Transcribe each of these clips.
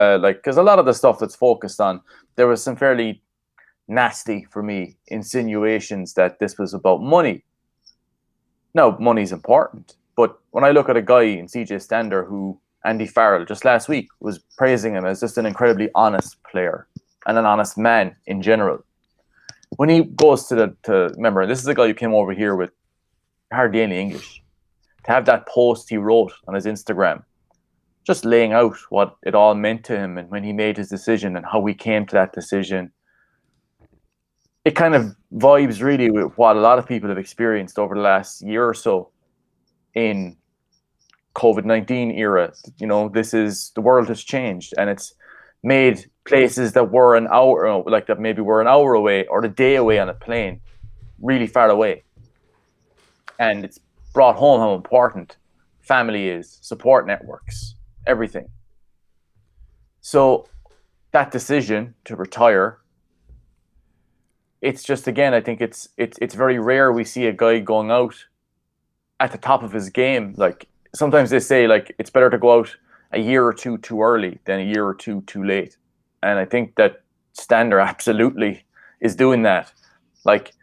Because a lot of the stuff that's focused on, there was some fairly nasty, for me, insinuations that this was about money. Now, money's important, but when I look at a guy in CJ Stander who Andy Farrell just last week was praising him as just an incredibly honest player and an honest man in general. When he goes to remember, this is a guy who came over here with hardly any English. To have that post he wrote on his Instagram, just laying out what it all meant to him and when he made his decision and how he came to that decision, it kind of vibes really with what a lot of people have experienced over the last year or so in COVID-19 era. You know, the world has changed, and it's made places that were an hour, like that maybe were an hour away or a day away on a plane, really far away. And it's brought home how important family is, support networks, everything. So that decision to retire, it's just, again, I think it's very rare we see a guy going out at the top of his game. Like, sometimes they say, like, it's better to go out a year or two too early than a year or two too late. And I think that Stander absolutely is doing that. Like,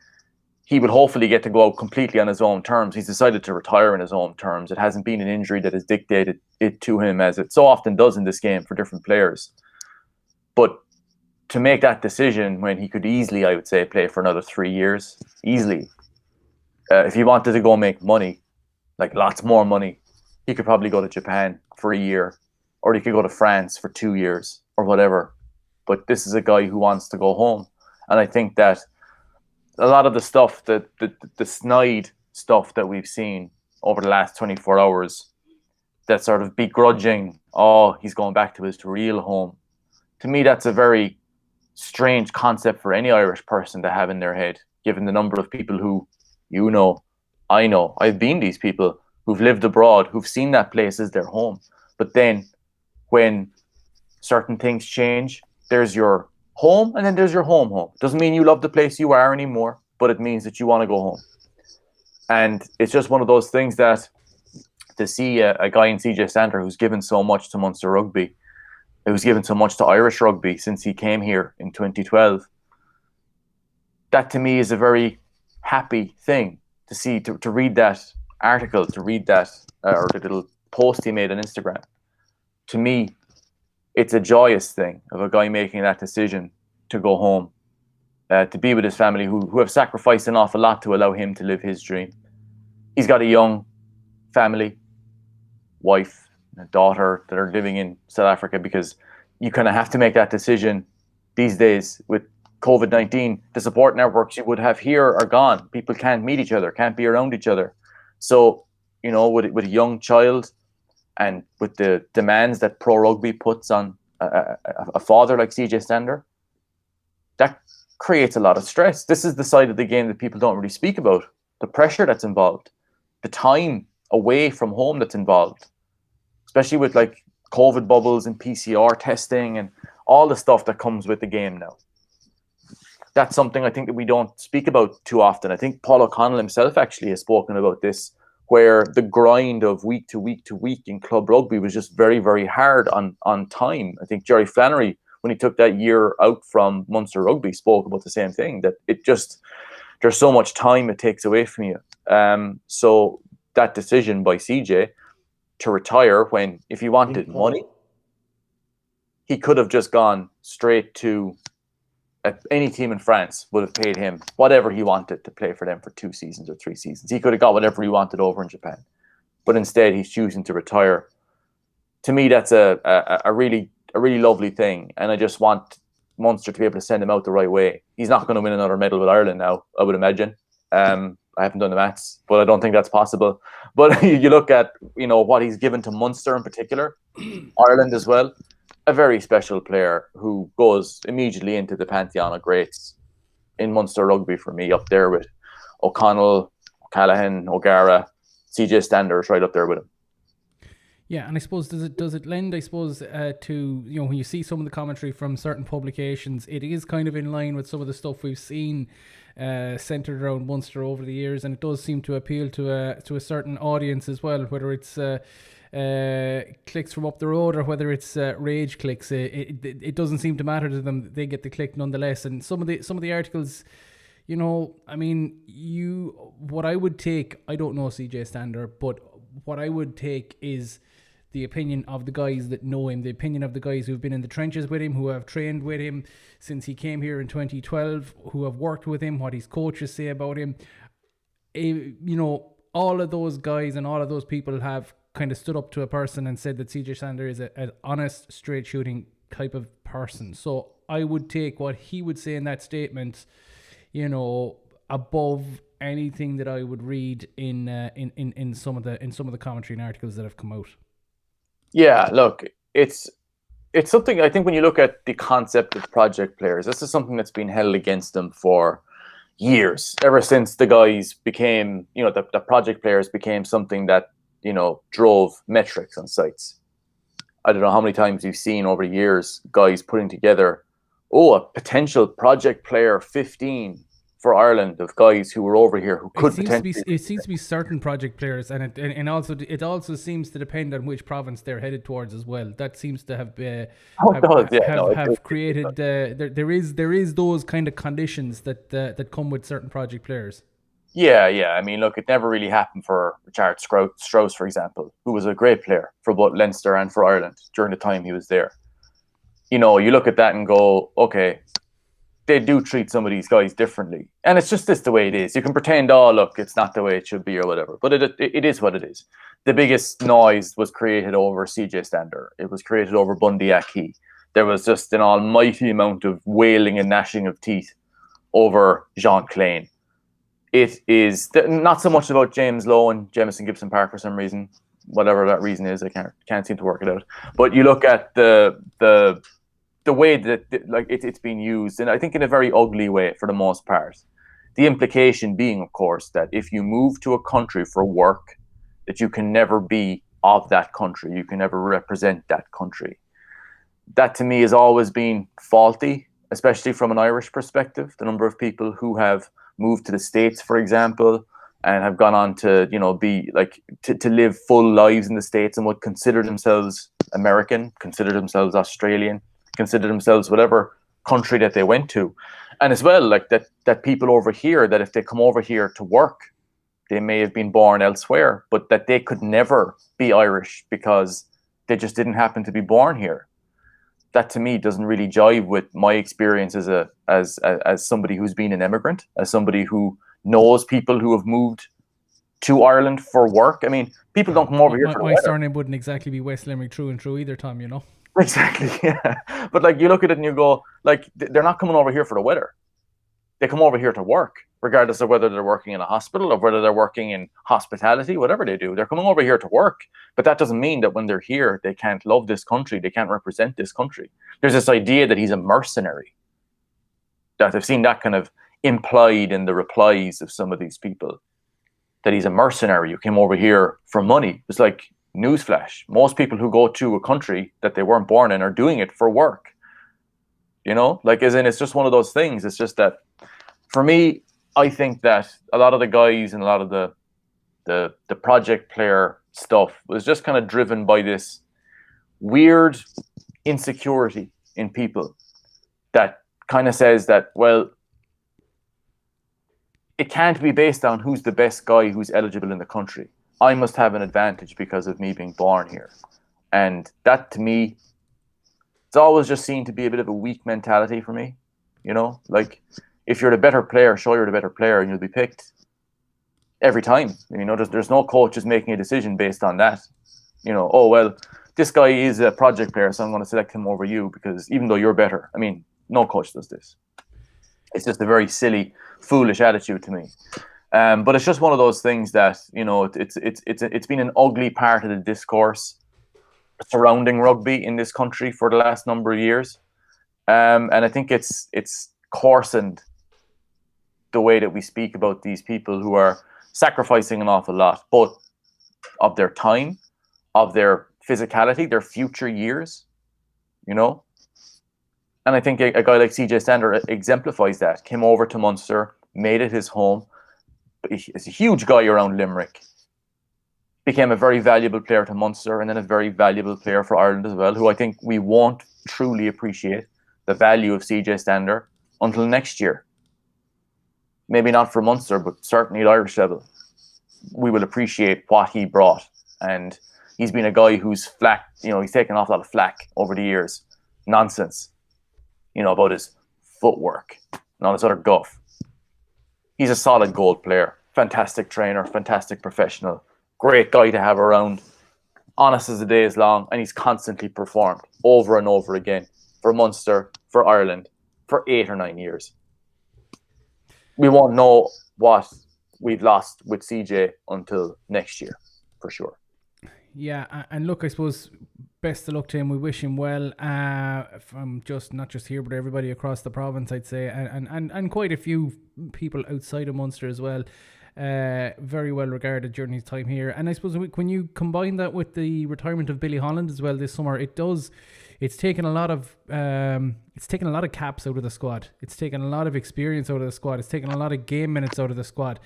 he would hopefully get to go out completely on his own terms. He's decided to retire on his own terms. It hasn't been an injury that has dictated it to him, as it so often does in this game for different players. But to make that decision when he could easily, I would say, play for another 3 years, easily. If he wanted to go make money, like lots more money, he could probably go to Japan for a year, or he could go to France for 2 years or whatever. But this is a guy who wants to go home. And I think that a lot of the stuff, the snide stuff that we've seen over the last 24 hours, that sort of begrudging, oh, he's going back to his real home. To me, that's a very strange concept for any Irish person to have in their head, given the number of people who, you know, I know, I've been these people who've lived abroad, who've seen that place as their home. But then when certain things change, there's your home and then there's your home. Doesn't mean you love the place you are anymore, but it means that you want to go home. And it's just one of those things that to see a guy in CJ Stander who's given so much to Munster rugby, who's given so much to Irish rugby since he came here in 2012, that to me is a very happy thing to see, to read that article, to read that, or the little post he made on Instagram. To me, it's a joyous thing of a guy making that decision to go home, to be with his family who have sacrificed an awful lot to allow him to live his dream. He's got a young family, wife, and a daughter that are living in South Africa, because you kind of have to make that decision these days with COVID-19. The support networks you would have here are gone. People can't meet each other, can't be around each other. So, you know, with a young child and with the demands that pro rugby puts on a father like CJ Stander, that creates a lot of stress. This is the side of the game that people don't really speak about. The pressure that's involved, the time away from home that's involved, especially with like COVID bubbles and PCR testing and all the stuff that comes with the game now. That's something I think that we don't speak about too often. I think Paul O'Connell himself actually has spoken about this, where the grind of week to week to week in club rugby was just very, very hard on time. I think Jerry Flannery, when he took that year out from Munster rugby, spoke about the same thing, that it just, there's so much time it takes away from you. So that decision by CJ to retire, when if he wanted money, he could have just gone straight to any team in France, would have paid him whatever he wanted to play for them for 2 seasons or 3 seasons. He could have got whatever he wanted over in Japan. But instead, he's choosing to retire. To me, that's a really lovely thing. And I just want Munster to be able to send him out the right way. He's not going to win another medal with Ireland now, I would imagine. I haven't done the maths, but I don't think that's possible. But you look at, you know, what he's given to Munster in particular, Ireland as well. A very special player who goes immediately into the pantheon of greats in Munster rugby for me, up there with O'Connell, O'Callaghan, O'Gara, CJ Standers right up there with him. Yeah, and I suppose does it lend, I suppose, to, you know, when you see some of the commentary from certain publications, it is kind of in line with some of the stuff we've seen centered around Munster over the years, and it does seem to appeal to a certain audience as well, whether it's clicks from up the road or whether it's rage clicks. It doesn't seem to matter to them. They get the click nonetheless. And some of the articles, you know, I mean, what I would take, I don't know CJ Stander, but what I would take is the opinion of the guys that know him, the opinion of the guys who've been in the trenches with him, who have trained with him since he came here in 2012, who have worked with him, what his coaches say about him. You know, all of those guys and all of those people have kind of stood up to a person and said that CJ Stander is an honest, straight shooting type of person. So I would take what he would say in that statement, you know, above anything that I would read in some of the commentary and articles that have come out. Yeah, look, it's something. I think when you look at the concept of project players, this is something that's been held against them for years, ever since the guys became, you know, the project players became something that, you know, drove metrics on sites. I don't know how many times you've seen over the years guys putting together, a potential project player 15 for Ireland, of guys who were over here who could potentially. It seems to be certain project players, and it also seems to depend on which province they're headed towards as well. That seems to have created. There is those kind of conditions that come with certain project players. Yeah. I mean, look, it never really happened for Richard Strauss, for example, who was a great player for both Leinster and for Ireland during the time he was there. You know, you look at that and go, okay, they do treat some of these guys differently. And it's just the way it is. You can pretend, look, it's not the way it should be or whatever. But it is what it is. The biggest noise was created over CJ Stander. It was created over Bundy Aki. There was just an almighty amount of wailing and gnashing of teeth over Jean Klein. It is not so much about James Lowe and Jamison Gibson Park for some reason. Whatever that reason is, I can't seem to work it out. But you look at the way that it's being used, and I think in a very ugly way for the most part. The implication being, of course, that if you move to a country for work, that you can never be of that country, you can never represent that country. That to me has always been faulty, especially from an Irish perspective. The number of people who have moved to the States, for example, and have gone on to, you know, be like to live full lives in the States and would consider themselves American, consider themselves Australian, consider themselves whatever country that they went to. And as well, like that people over here, that if they come over here to work, they may have been born elsewhere, but that they could never be Irish because they just didn't happen to be born here. That to me doesn't really jive with my experience as somebody who's been an immigrant, as somebody who knows people who have moved to Ireland for work. I mean, people don't come over here for the weather. My surname wouldn't exactly be West Limerick through and through either, Tom, you know? Exactly, yeah. But like you look at it and you go, like, they're not coming over here for the weather. They come over here to work, regardless of whether they're working in a hospital or whether they're working in hospitality, whatever they do. They're coming over here to work. But that doesn't mean that when they're here, they can't love this country. They can't represent this country. There's this idea that he's a mercenary. That I've seen that kind of implied in the replies of some of these people. That he's a mercenary who came over here for money. It's like, newsflash, most people who go to a country that they weren't born in are doing it for work. You know, like, as in, it's just one of those things. It's just that, for me, I think that a lot of the guys and a lot of the project player stuff was just kind of driven by this weird insecurity in people that kind of says that, well, it can't be based on who's the best guy who's eligible in the country. I must have an advantage because of me being born here. And that, to me, it's always just seen to be a bit of a weak mentality for me. You know, like, if you're the better player, show you're the better player and you'll be picked every time. You know, there's no coaches making a decision based on that. You know, oh, well, this guy is a project player, so I'm going to select him over you because even though you're better. I mean, no coach does this. It's just a very silly, foolish attitude to me. But it's just one of those things that, you know, it's been an ugly part of the discourse surrounding rugby in this country for the last number of years. And I think it's coarsened the way that we speak about these people who are sacrificing an awful lot, both of their time, of their physicality, their future years, you know. And I think a guy like CJ Stander exemplifies that. Came over to Munster, made it his home. He's a huge guy around Limerick. became a very valuable player to Munster and then a very valuable player for Ireland as well, who I think we won't truly appreciate the value of CJ Stander until next year. Maybe not for Munster, but certainly at Irish level. We will appreciate what he brought. And he's been a guy who's he's taken off a lot of flack over the years. Nonsense, about his footwork and all this other guff. He's a solid goal player, fantastic trainer, fantastic professional, great guy to have around, honest as the day is long, and he's constantly performed over and over again for Munster, for Ireland, for 8 or 9 years. We won't know what we've lost with CJ until next year, for sure. Yeah, and look, I suppose best of luck to him. We wish him well from not just here, but everybody across the province, I'd say, and quite a few people outside of Munster as well. Very well regarded during his time here. And I suppose when you combine that with the retirement of Billy Holland as well this summer, it's taken a lot of caps out of the squad. It's taken a lot of experience out of the squad. It's taken a lot of game minutes out of the squad.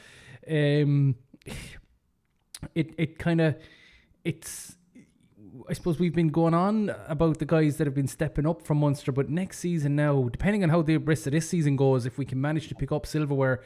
I suppose we've been going on about the guys that have been stepping up from Munster, but next season now, depending on how the rest of this season goes, if we can manage to pick up silverware,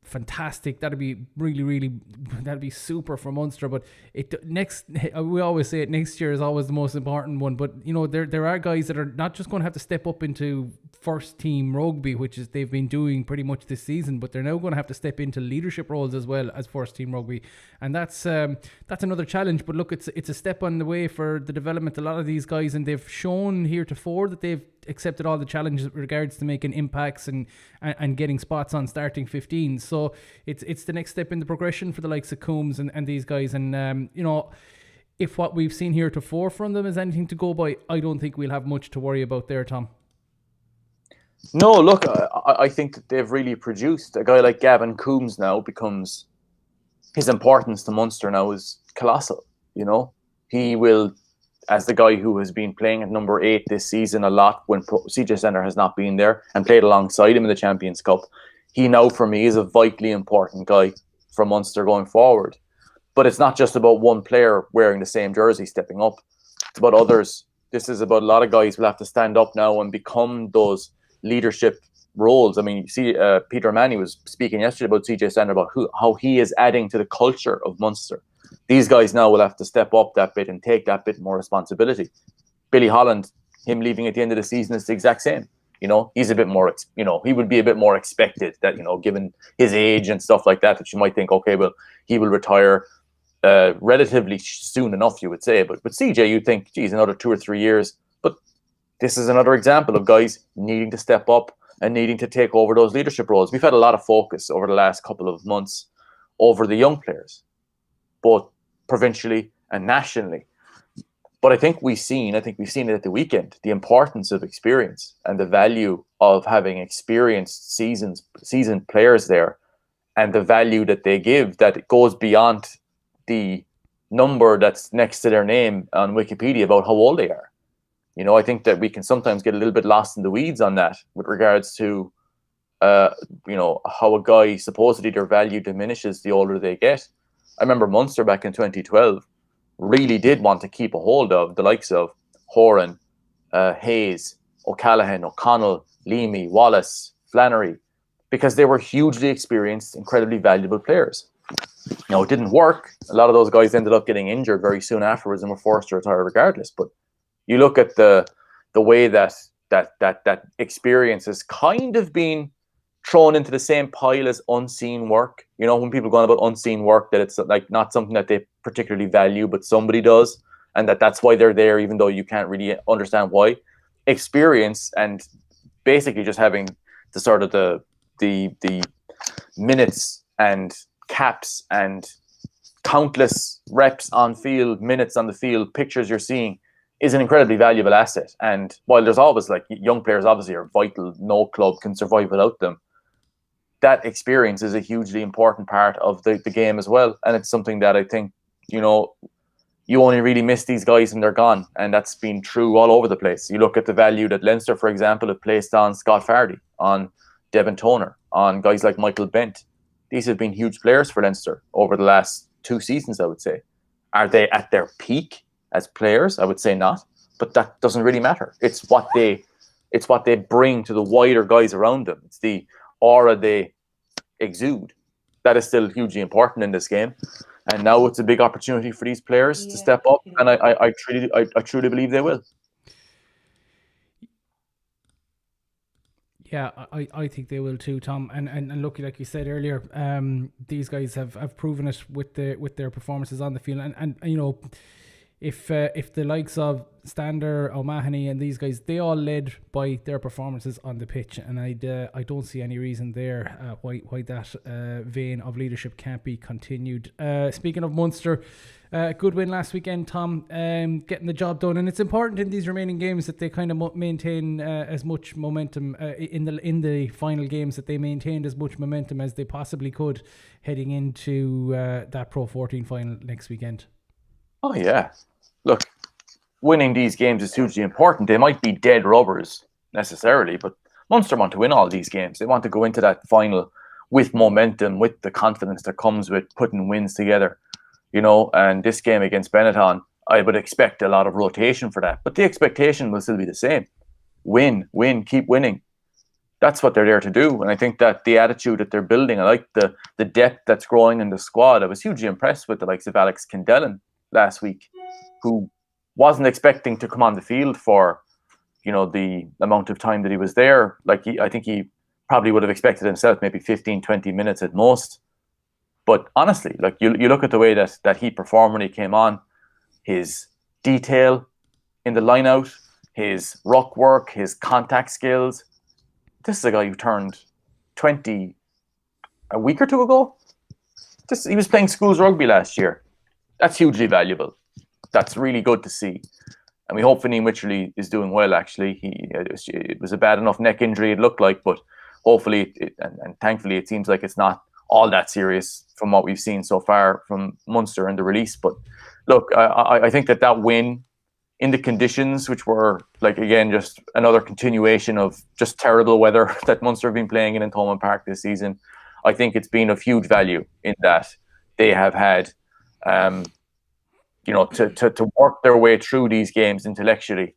fantastic. That'd be really that'd be super for Munster. But we always say it, next year is always the most important one. But there are guys that are not just going to have to step up into first team rugby, which is they've been doing pretty much this season, but they're now going to have to step into leadership roles as well as first team rugby, and that's another challenge. But look, it's a step on the way for the development of a lot of these guys, and they've shown heretofore that they've accepted all the challenges with regards to making impacts and getting spots on starting 15. So it's the next step in the progression for the likes of Coombs and these guys. And if what we've seen heretofore from them is anything to go by, I don't think we'll have much to worry about there, Tom. No, look, I think that they've really produced. A guy like Gavin Coombs now becomes, his importance to Munster now is colossal. He will, as the guy who has been playing at number 8 this season a lot when CJ Stander has not been there, and played alongside him in the Champions Cup, he now for me is a vitally important guy for Munster going forward. But it's not just about one player wearing the same jersey stepping up. It's about others. This is about a lot of guys who will have to stand up now and become those leadership roles. I mean, you see, Peter Manny was speaking yesterday about CJ Stander, about how he is adding to the culture of Munster. These guys now will have to step up that bit and take that bit more responsibility. Billy Holland, him leaving at the end of the season is the exact same. He's a bit more, he would be a bit more expected that, given his age and stuff like that you might think, okay, well, he will retire relatively soon enough, you would say. But with CJ, you'd think, geez, another 2 or 3 years. But this is another example of guys needing to step up and needing to take over those leadership roles. We've had a lot of focus over the last couple of months over the young players, both provincially and nationally. But I think we've seen it at the weekend, the importance of experience and the value of having experienced seasoned players there, and the value that they give, that it goes beyond the number that's next to their name on Wikipedia about how old they are. I think that we can sometimes get a little bit lost in the weeds on that with regards to, how a guy, supposedly their value diminishes the older they get. I remember Munster back in 2012 really did want to keep a hold of the likes of Horan, Hayes, O'Callaghan, O'Connell, Leamy, Wallace, Flannery, because they were hugely experienced, incredibly valuable players. It didn't work. A lot of those guys ended up getting injured very soon afterwards and were forced to retire regardless. But you look at the way that experience has kind of been thrown into the same pile as unseen work. When people go on about unseen work, that it's like not something that they particularly value, but somebody does, and that's why they're there, even though you can't really understand why. Experience and basically just having the sort of the minutes and caps and countless reps on field, minutes on the field, pictures you're seeing, is an incredibly valuable asset. And while there's always, like, young players obviously are vital, no club can survive without them, that experience is a hugely important part of the game as well. And it's something that I think, you only really miss these guys when they're gone. And that's been true all over the place. You look at the value that Leinster, for example, have placed on Scott Fardy, on Devin Toner, on guys like Michael Bent. These have been huge players for Leinster over the last 2 seasons, I would say. Are they at their peak as players? I would say not, but that doesn't really matter. It's what they bring to the wider guys around them. It's the aura they exude. That is still hugely important in this game. And now it's a big opportunity for these players to step up, and I truly believe they will. Yeah, I think they will too, Tom. And look, like you said earlier, these guys have proven it with their performances on the field. And you know, if the likes of Stander, O'Mahony, and these guys, they all led by their performances on the pitch, and I don't see any reason there why that vein of leadership can't be continued. Speaking of Munster, good win last weekend, Tom, getting the job done, and it's important in these remaining games that they kind of maintain as much momentum in the final games, that they maintained as much momentum as they possibly could heading into that Pro 14 final next weekend. Oh yeah, look, winning these games is hugely important. They might be dead rubbers necessarily, but Munster want to win all these games. They want to go into that final with momentum, with the confidence that comes with putting wins together. You know, and this game against Benetton, I would expect a lot of rotation for that. But the expectation will still be the same. Win, keep winning. That's what they're there to do. And I think that the attitude that they're building, I like the depth that's growing in the squad. I was hugely impressed with the likes of Alex Kindellan last week, who wasn't expecting to come on the field for, you know, the amount of time that he was there. Like, I think he probably would have expected himself maybe 15, 20 minutes at most. But honestly, like you look at the way that he performed when he came on, his detail in the line out, his ruck work, his contact skills. This is a guy who turned 20 a week or two ago. He was playing schools rugby last year. That's hugely valuable. That's really good to see. And we hope Vinny Wycherley is doing well, actually. It was a bad enough neck injury, it looked like, but hopefully, and thankfully, it seems like it's not all that serious from what we've seen so far from Munster in the release. But look, I think that win in the conditions, which were, like, again, just another continuation of just terrible weather that Munster have been playing in Thomond Park this season, I think it's been of huge value in that they have had, to work their way through these games intellectually.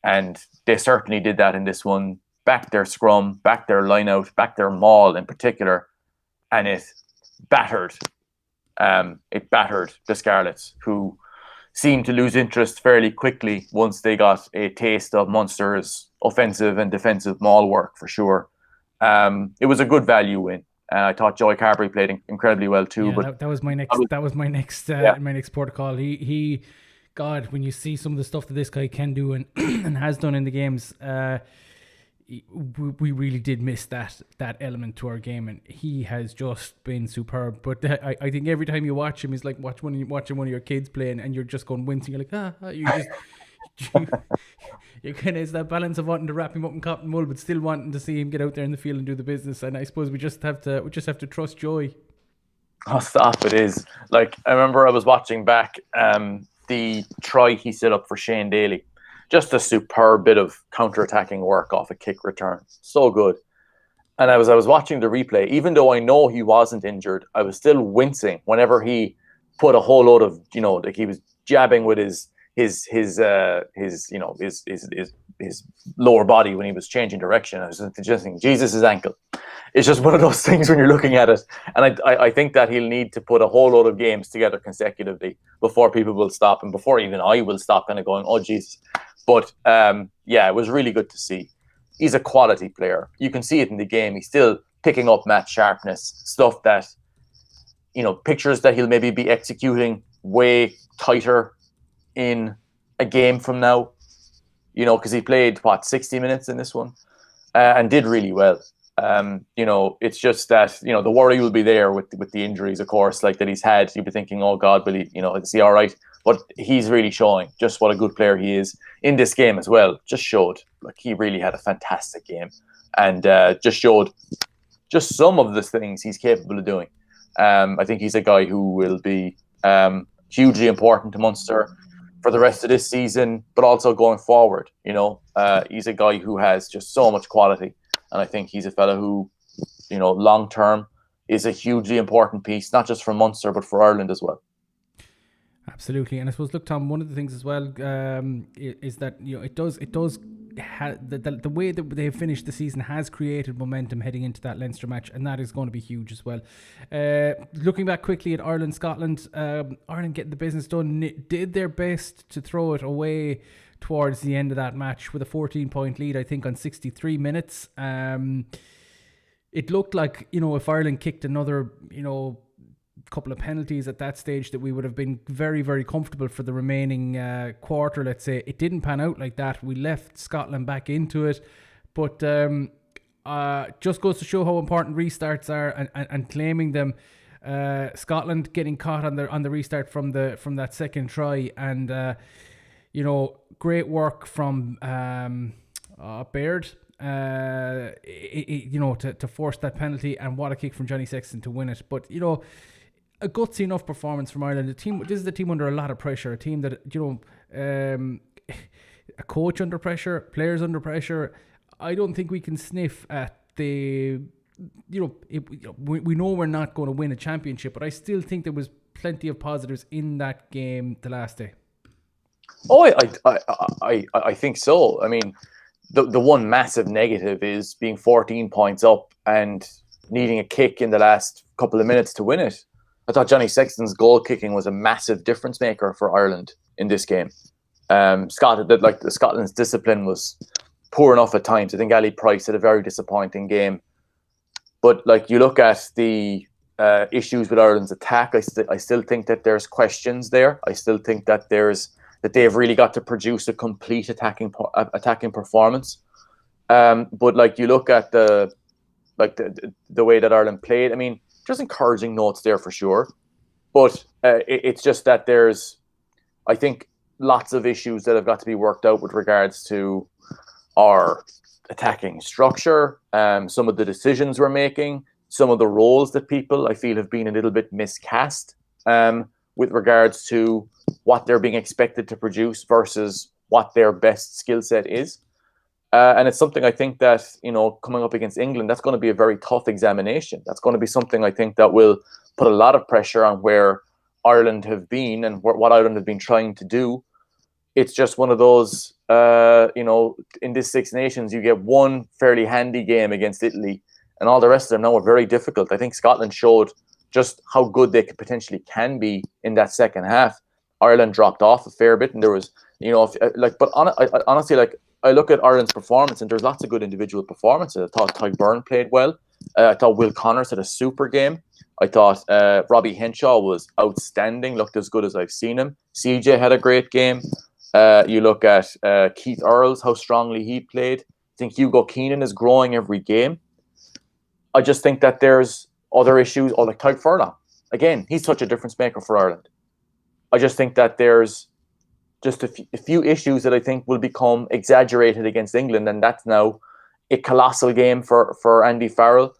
And they certainly did that in this one. Back their scrum, back their line out, back their maul in particular. And it battered the Scarlets, who seemed to lose interest fairly quickly once they got a taste of Munster's offensive and defensive maul work, for sure. It was a good value win. I thought Joey Carberry played incredibly well too. Yeah, but that was my next protocol. He, God, when you see some of the stuff that this guy can do and and has done in the games, we really did miss that element to our game, and he has just been superb. But I think every time you watch him, he's like watching one of your kids playing, and you're just going wincing. You're like, you just you kind of, it's that balance of wanting to wrap him up in cotton wool, but still wanting to see him get out there in the field and do the business. And I suppose we just have to trust Joey. Oh, stop! It is like, I remember I was watching back the try he set up for Shane Daly. Just a superb bit of counter-attacking work off a kick return. So good. And as I was watching the replay, even though I know he wasn't injured, I was still wincing whenever he put a whole load of, like he was jabbing with his lower body when he was changing direction. I was just thinking, Jesus, his ankle. It's just one of those things when you're looking at it. And I think that he'll need to put a whole load of games together consecutively before people will stop, and before even I will stop kind of going, oh, Jesus. But it was really good to see. He's a quality player. You can see it in the game. He's still picking up match sharpness, stuff that, pictures that he'll maybe be executing way tighter in a game from now, because he played, 60 minutes in this one and did really well. It's just that, the worry will be there with the injuries, of course, like that he's had. You'll be thinking, oh God, will he, is he all right? But he's really showing just what a good player he is in this game as well. Just showed, like, he really had a fantastic game, and just showed just some of the things he's capable of doing. I think he's a guy who will be hugely important to Munster for the rest of this season, but also going forward. He's a guy who has just so much quality, and I think he's a fella who, long term is a hugely important piece, not just for Munster but for Ireland as well. Absolutely, and I suppose, look, Tom, one of the things as well is that it does the way that they've finished the season has created momentum heading into that Leinster match, and that is going to be huge as well. Looking back quickly at Ireland, Scotland, Ireland getting the business done, did their best to throw it away towards the end of that match with a 14-point lead, I think, on 63 minutes. It looked like, if Ireland kicked another, couple of penalties at that stage, that we would have been very, very comfortable for the remaining quarter, let's say. It didn't pan out like that. We left Scotland back into it, but just goes to show how important restarts are and claiming them. Scotland getting caught on the restart from that second try, and great work from Baird. To force that penalty, and what a kick from Johnny Sexton to win it. But a gutsy enough performance from Ireland. This is a team under a lot of pressure. A team that a coach under pressure, players under pressure. I don't think we can sniff at the. We know we're not going to win a championship, but I still think there was plenty of positives in that game the last day. Oh, I think so. I mean, the one massive negative is being 14 points up and needing a kick in the last couple of minutes to win it. I thought Johnny Sexton's goal kicking was a massive difference maker for Ireland in this game. Scotland's discipline was poor enough at times. I think Ali Price had a very disappointing game. But you look at the issues with Ireland's attack, I still think that there's questions there. I still think that they've really got to produce a complete attacking performance. But you look at the way that Ireland played. I mean, there's encouraging notes there for sure, but it's just that there's, I think, lots of issues that have got to be worked out with regards to our attacking structure, some of the decisions we're making, some of the roles that people, I feel, have been a little bit miscast with regards to what they're being expected to produce versus what their best skill set is. And it's something I think that, coming up against England, that's going to be a very tough examination. That's going to be something I think that will put a lot of pressure on where Ireland have been and what Ireland have been trying to do. It's just one of those, in this Six Nations, you get one fairly handy game against Italy, and all the rest of them now are very difficult. I think Scotland showed just how good they potentially can be in that second half. Ireland dropped off a fair bit, and there was, honestly, I look at Ireland's performance, and there's lots of good individual performances. I thought Ty Byrne played well. I thought Will Connors had a super game. I thought Robbie Henshaw was outstanding, looked as good as I've seen him. CJ had a great game. You look at Keith Earls, how strongly he played. I think Hugo Keenan is growing every game. I just think that there's other issues, or like Tyke Furlong. Again, he's such a difference maker for Ireland. I just think that there's just a few issues that I think will become exaggerated against England, and that's now a colossal game for Andy Farrell.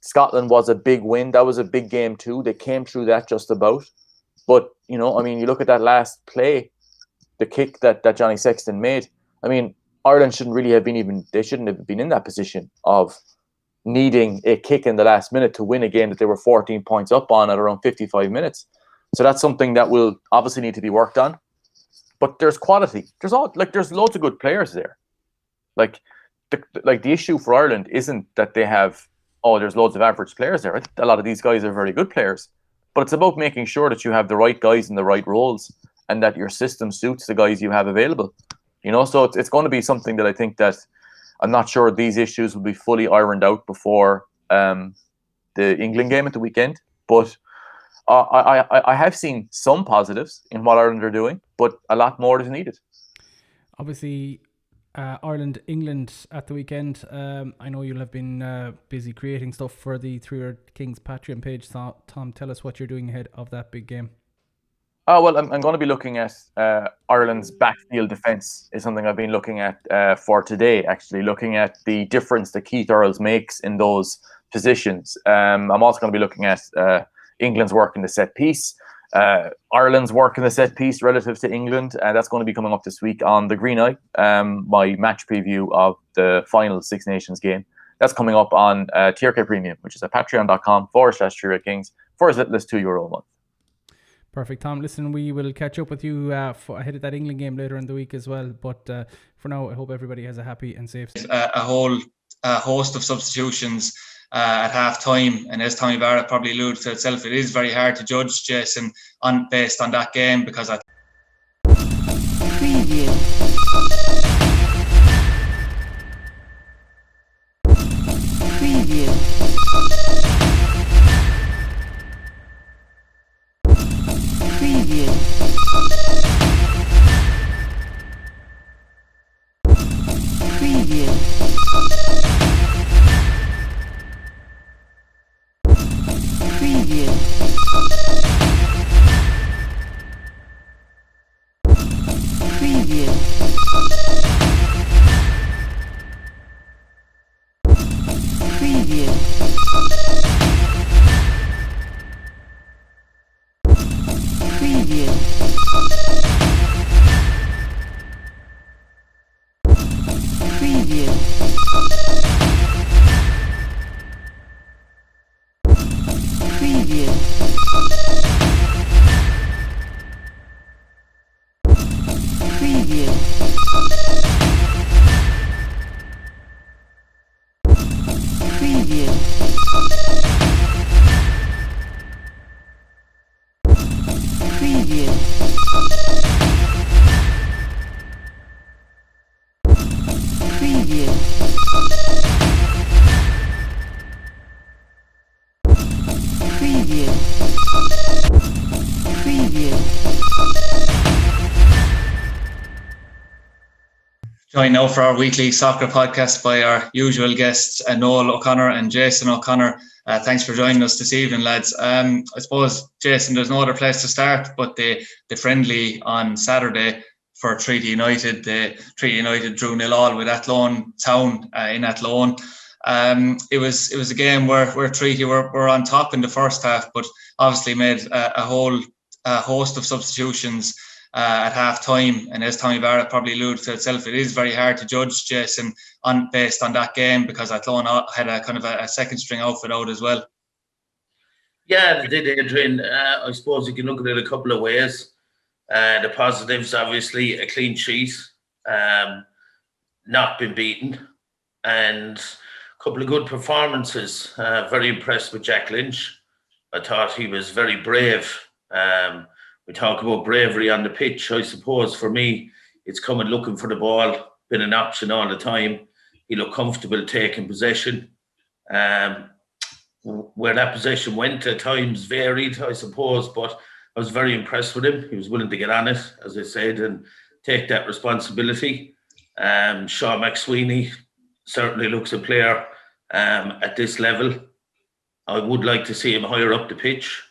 Scotland was a big win. That was a big game too. They came through that just about. But, you look at that last play, the kick that Johnny Sexton made. I mean, Ireland shouldn't have been in that position of needing a kick in the last minute to win a game that they were 14 points up on at around 55 minutes. So that's something that will obviously need to be worked on. But there's quality. There's loads of good players there. The issue for Ireland isn't that they have, there's loads of average players there. I think a lot of these guys are very good players. But it's about making sure that you have the right guys in the right roles and that your system suits the guys you have available. So it's going to be something that I think that I'm not sure these issues will be fully ironed out before the England game at the weekend. But I have seen some positives in what Ireland are doing, but a lot more is needed. Obviously, Ireland, England at the weekend. I know you'll have been busy creating stuff for the Three Kings Patreon page. So, Tom, tell us what you're doing ahead of that big game. Well, I'm going to be looking at Ireland's backfield defence is something I've been looking at for today, actually, looking at the difference that Keith Earls makes in those positions. I'm also going to be looking at England's work in the set piece, Ireland's work in the set piece relative to England. That's going to be coming up this week on the Green Eye, my match preview of the final Six Nations game. That's coming up on TRK Premium, which is at patreon.com/3 Kings for as little as €2 a month. Perfect, Tom. Listen, we will catch up with you ahead of that England game later in the week as well. But for now, I hope everybody has a happy and safe. A whole host of substitutions at half time, and as Tommy Barrett probably alluded to itself, it is very hard to judge, Jason, based on that game, because Preview. Preview. Preview. Preview. Preview. Preview. Preview. Preview. Preview. Preview. Preview. Preview. Preview. Preview. Preview. Preview. joined now for our weekly soccer podcast by our usual guests, Noel O'Connor and Jason O'Connor. Thanks for joining us this evening, lads. I suppose, Jason, there's no other place to start but the friendly on Saturday for Treaty United. Treaty United drew 0-0 with Athlone Town in Athlone. It was a game where Treaty were on top in the first half, but obviously made a whole host of substitutions at half time. And as Tommy Barrett probably alluded to itself, it is very hard to judge, Jason, based on that game, because Athlone had a kind of a second string outfit out as well. Yeah, they did, Adrian. I suppose you can look at it a couple of ways. The positives, obviously, a clean sheet, not been beaten, and a couple of good performances. Very impressed with Jack Lynch. I thought he was very brave. We talk about bravery on the pitch. I suppose for me, it's coming looking for the ball, been an option all the time. He looked comfortable taking possession. Where that possession went at times varied, I suppose, but I was very impressed with him. He was willing to get on it, as I said, and take that responsibility. Sean McSweeney certainly looks a player at this level. I would like to see him higher up the pitch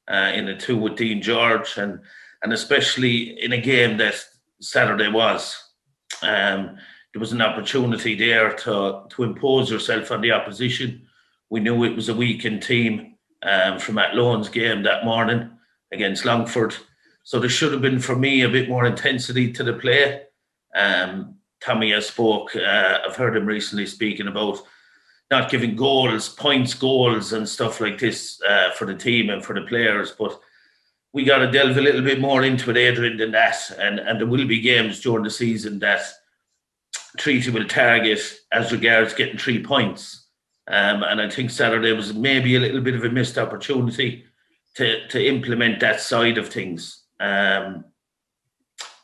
in a two with Dean George, and especially in a game that Saturday was. There was an opportunity there to impose yourself on the opposition. We knew it was a weakened team from Atlone's game that morning against Longford. So there should have been, for me, a bit more intensity to the play. Tommy has spoke, I've heard him recently speaking about not giving points goals and stuff like this for the team and for the players. But we got to delve a little bit more into it, Adrian, than that. And there will be games during the season that Treaty will target as regards getting 3 points. And I think Saturday was maybe a little bit of a missed opportunity to implement that side of things. But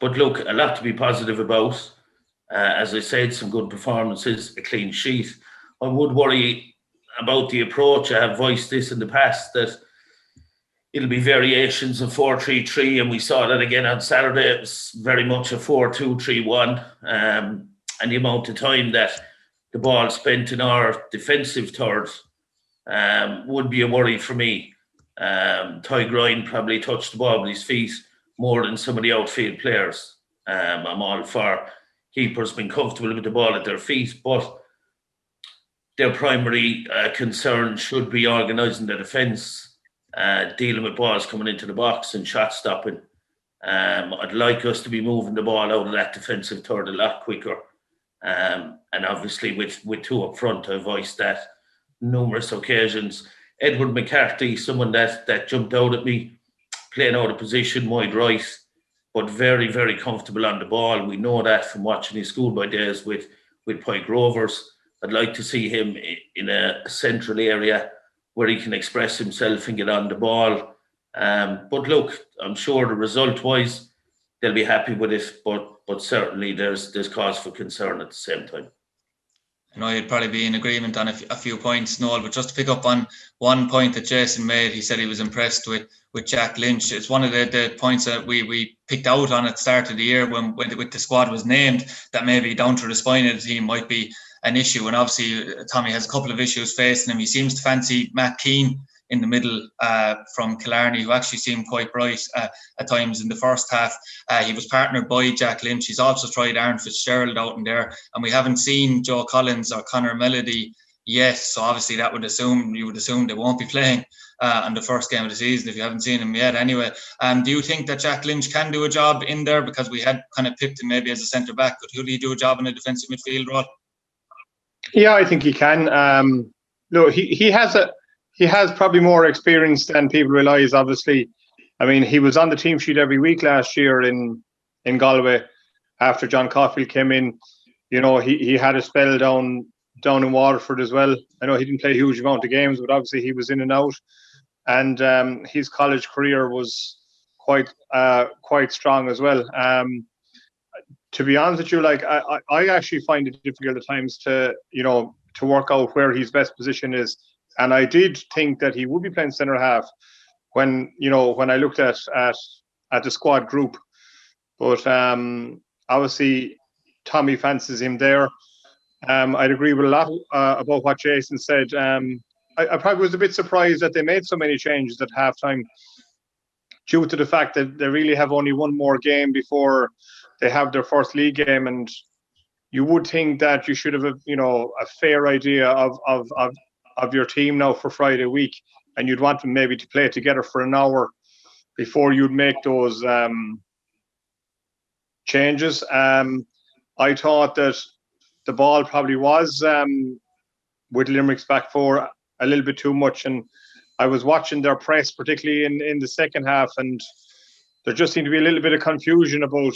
look, a lot to be positive about. As I said, some good performances, a clean sheet. I would worry about the approach. I have voiced this in the past, that it'll be variations of 4-3-3, and we saw that again on Saturday. It was very much a 4-2-3-1. And the amount of time that the ball spent in our defensive third would be a worry for me. Ty Grind probably touched the ball with his feet more than some of the outfield players. I'm all for keepers being comfortable with the ball at their feet, but their primary concern should be organising the defence, dealing with balls coming into the box and shot stopping. I'd like us to be moving the ball out of that defensive third a lot quicker. And obviously with two up front, I voiced that numerous occasions. Edward McCarthy, someone that jumped out at me playing out of position, wide right, but very, very comfortable on the ball. We know that from watching his schoolboy days with Pike Rovers. I'd like to see him in a central area where he can express himself and get on the ball. But look, I'm sure the result-wise, they'll be happy with it, but certainly there's cause for concern at the same time. I know you'd probably be in agreement on a few points, Noel, but just to pick up on one point that Jason made, he said he was impressed with Jack Lynch. It's one of the points that we picked out on at the start of the year when the squad was named, that maybe down to the spine of the team might be an issue. And obviously, Tommy has a couple of issues facing him. He seems to fancy Matt Keane in the middle from Killarney, who actually seemed quite bright at times in the first half. He was partnered by Jack Lynch. He's also tried Aaron Fitzgerald out in there, and we haven't seen Joe Collins or Conor Melody yet. So obviously you would assume they won't be playing on the first game of the season if you haven't seen him yet. Anyway, do you think that Jack Lynch can do a job in there? Because we had kind of picked him maybe as a centre back. Could he do a job in a defensive midfield role? Yeah, I think he can. No, he has probably more experience than people realise, obviously. I mean, he was on the team sheet every week last year in Galway after John Caulfield came in. You know, he had a spell down in Waterford as well. I know he didn't play a huge amount of games, but obviously he was in and out. And his college career was quite strong as well. To be honest with you, like I actually find it difficult at times to work out where his best position is. And I did think that he would be playing centre half when I looked at the squad group. But obviously Tommy fancies him there. I'd agree with a lot about what Jason said. I probably was a bit surprised that they made so many changes at halftime, due to the fact that they really have only one more game before they have their first league game, and you would think that you should have a fair idea of your team now for Friday week, and you'd want them maybe to play together for an hour before you'd make those changes. I thought that the ball probably was with Limerick's back four a little bit too much, and I was watching their press, particularly in the second half, and there just seemed to be a little bit of confusion about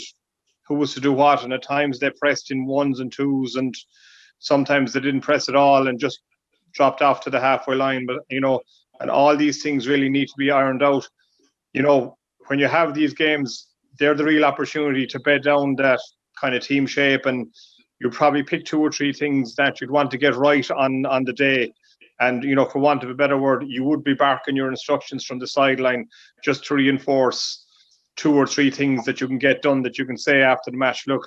who was to do what, and at times they pressed in ones and twos, and sometimes they didn't press at all and just dropped off to the halfway line. But and all these things really need to be ironed out. When you have these games, they're the real opportunity to bed down that kind of team shape, and you probably pick 2 or 3 things that you'd want to get right on the day. And for want of a better word, you would be barking your instructions from the sideline just to reinforce 2 or 3 things that you can get done, that you can say after the match, look,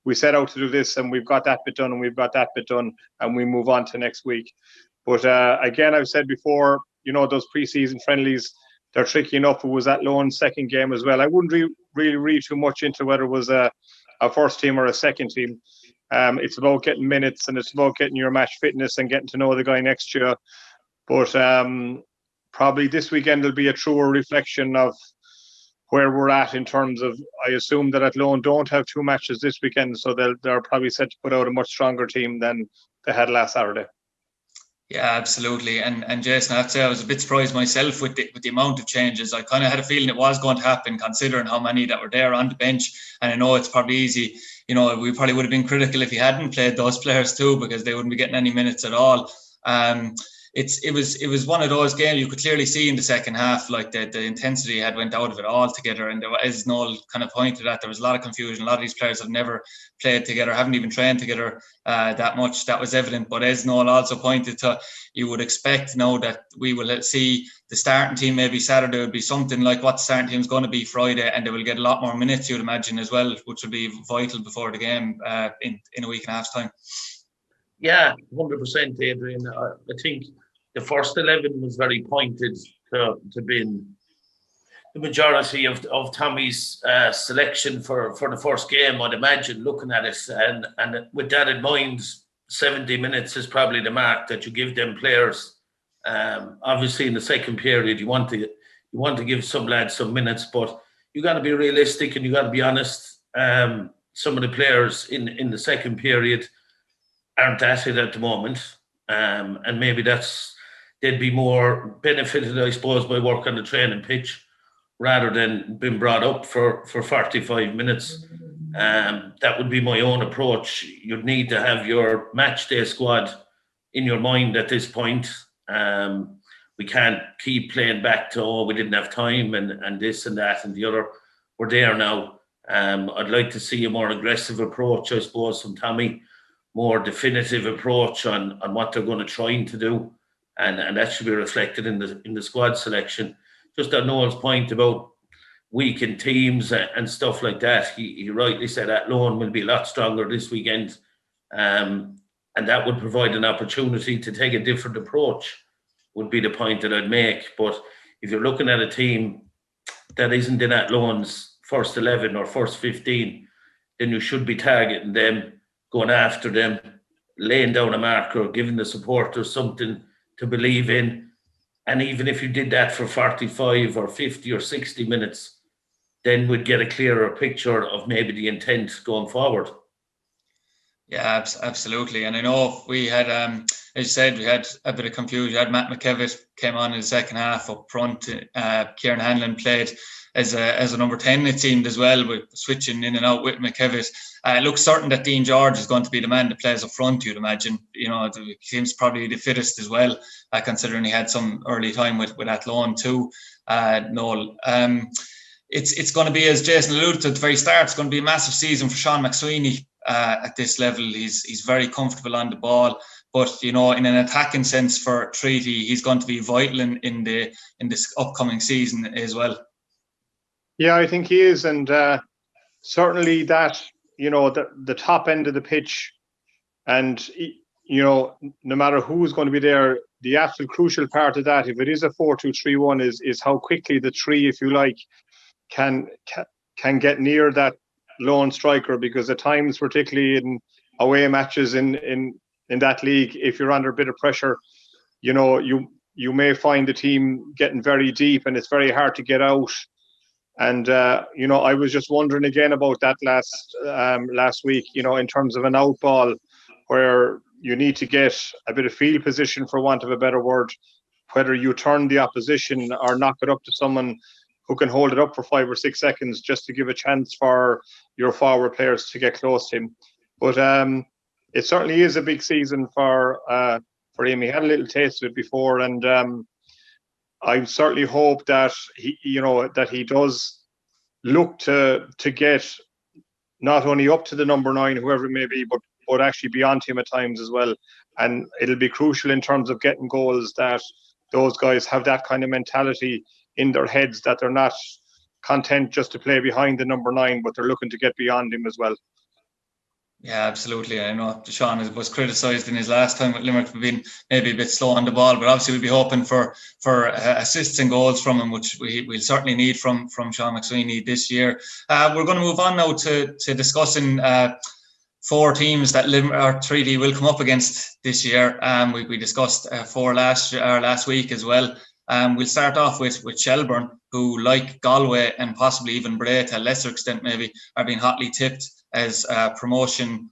we set out to do this, and we've got that bit done, and we've got that bit done, and we move on to next week. But again, I've said before, those pre-season friendlies, they're tricky enough. It was that lone second game as well. I wouldn't really read too much into whether it was a first team or a second team. It's about getting minutes, and it's about getting your match fitness and getting to know the guy next to you. But probably this weekend will be a truer reflection of where we're at in terms of, I assume that Athlone don't have 2 matches this weekend, so they're probably set to put out a much stronger team than they had last Saturday. Yeah, absolutely. And Jason, I have to say I was a bit surprised myself with the amount of changes. I kind of had a feeling it was going to happen, considering how many that were there on the bench. And I know it's probably easy. We probably would have been critical if he hadn't played those players too, because they wouldn't be getting any minutes at all. It was one of those games you could clearly see in the second half, like the intensity had went out of it altogether. And as Noel kind of pointed at, there was a lot of confusion. A lot of these players have never played together, haven't even trained together that much. That was evident. But as Noel also pointed to, you would expect now that we will see the starting team maybe Saturday would be something like what the starting team is going to be Friday, and they will get a lot more minutes, you'd imagine, as well, which would be vital before the game in a week and a half's time. Yeah, 100%, Adrian. I think the first 11 was very pointed to being the majority of Tommy's selection for the first game, I'd imagine, looking at it. And with that in mind, 70 minutes is probably the mark that you give them players. Obviously, in the second period, you want to give some lads some minutes, but you got to be realistic and you got to be honest. Some of the players in the second period aren't at it at the moment, and maybe they'd be more benefited, I suppose, by work on the training pitch. rather than being brought up for 45 minutes. That would be my own approach. You'd need to have your match day squad in your mind at this point. We can't keep playing back to, oh, we didn't have time and this and that and the other. We're there now. I'd like to see a more aggressive approach, I suppose, from Tommy, more definitive approach on what they're going to try to do. And that should be reflected in the squad selection. Just on Noel's point about weakened teams and stuff like that, he rightly said Athlone will be a lot stronger this weekend. And that would provide an opportunity to take a different approach, would be the point that I'd make. But if you're looking at a team that isn't in Athlone's first 11 or first 15, then you should be targeting them, going after them, laying down a marker, giving the supporters something to believe in. And even if you did that for 45 or 50 or 60 minutes, then we'd get a clearer picture of maybe the intent going forward. Yeah, absolutely. And I know we had, as you said, we had a bit of confusion. We had Matt McKevitt came on in the second half up front. Kieran Hanlon played as a number 10, it seemed, as well, with switching in and out with McKevitt. It looks certain that Dean George is going to be the man that plays up front, you'd imagine. You know, it seems probably the fittest as well, considering he had some early time with Athlone too, Noel. It's going to be, as Jason alluded to at the very start, it's going to be a massive season for Sean McSweeney at this level. He's very comfortable on the ball. But, you know, in an attacking sense for Treaty, he's going to be vital in this upcoming season as well. Yeah, I think he is. And certainly that, you know, the top end of the pitch and, you know, no matter who's going to be there, the absolute crucial part of that, if it is a 4-2-3-1, is how quickly the three, if you like, can get near that lone striker, because at times, particularly in away matches in that league, if you're under a bit of pressure, you know, you may find the team getting very deep and it's very hard to get out. And you know, I was just wondering again about that last week, you know, in terms of an out ball where you need to get a bit of field position, for want of a better word, whether you turn the opposition or knock it up to someone who can hold it up for 5 or 6 seconds just to give a chance for your forward players to get close to him. But it certainly is a big season for him. He had a little taste of it before, and I certainly hope that he does look to get not only up to the number 9, whoever it may be, but actually beyond him at times as well. And it'll be crucial in terms of getting goals that those guys have that kind of mentality in their heads, that they're not content just to play behind the number 9, but they're looking to get beyond him as well. Yeah, absolutely. I know Sean was criticised in his last time with Limerick for being maybe a bit slow on the ball, but obviously we'll be hoping for assists and goals from him, which we'll certainly need from Sean McSweeney this year. We're going to move on now to discussing 4 teams that Treaty will come up against this year. We discussed 4 last week as well. We'll start off with Shelbourne, who, like Galway and possibly even Bray to a lesser extent maybe, are being hotly tipped as promotion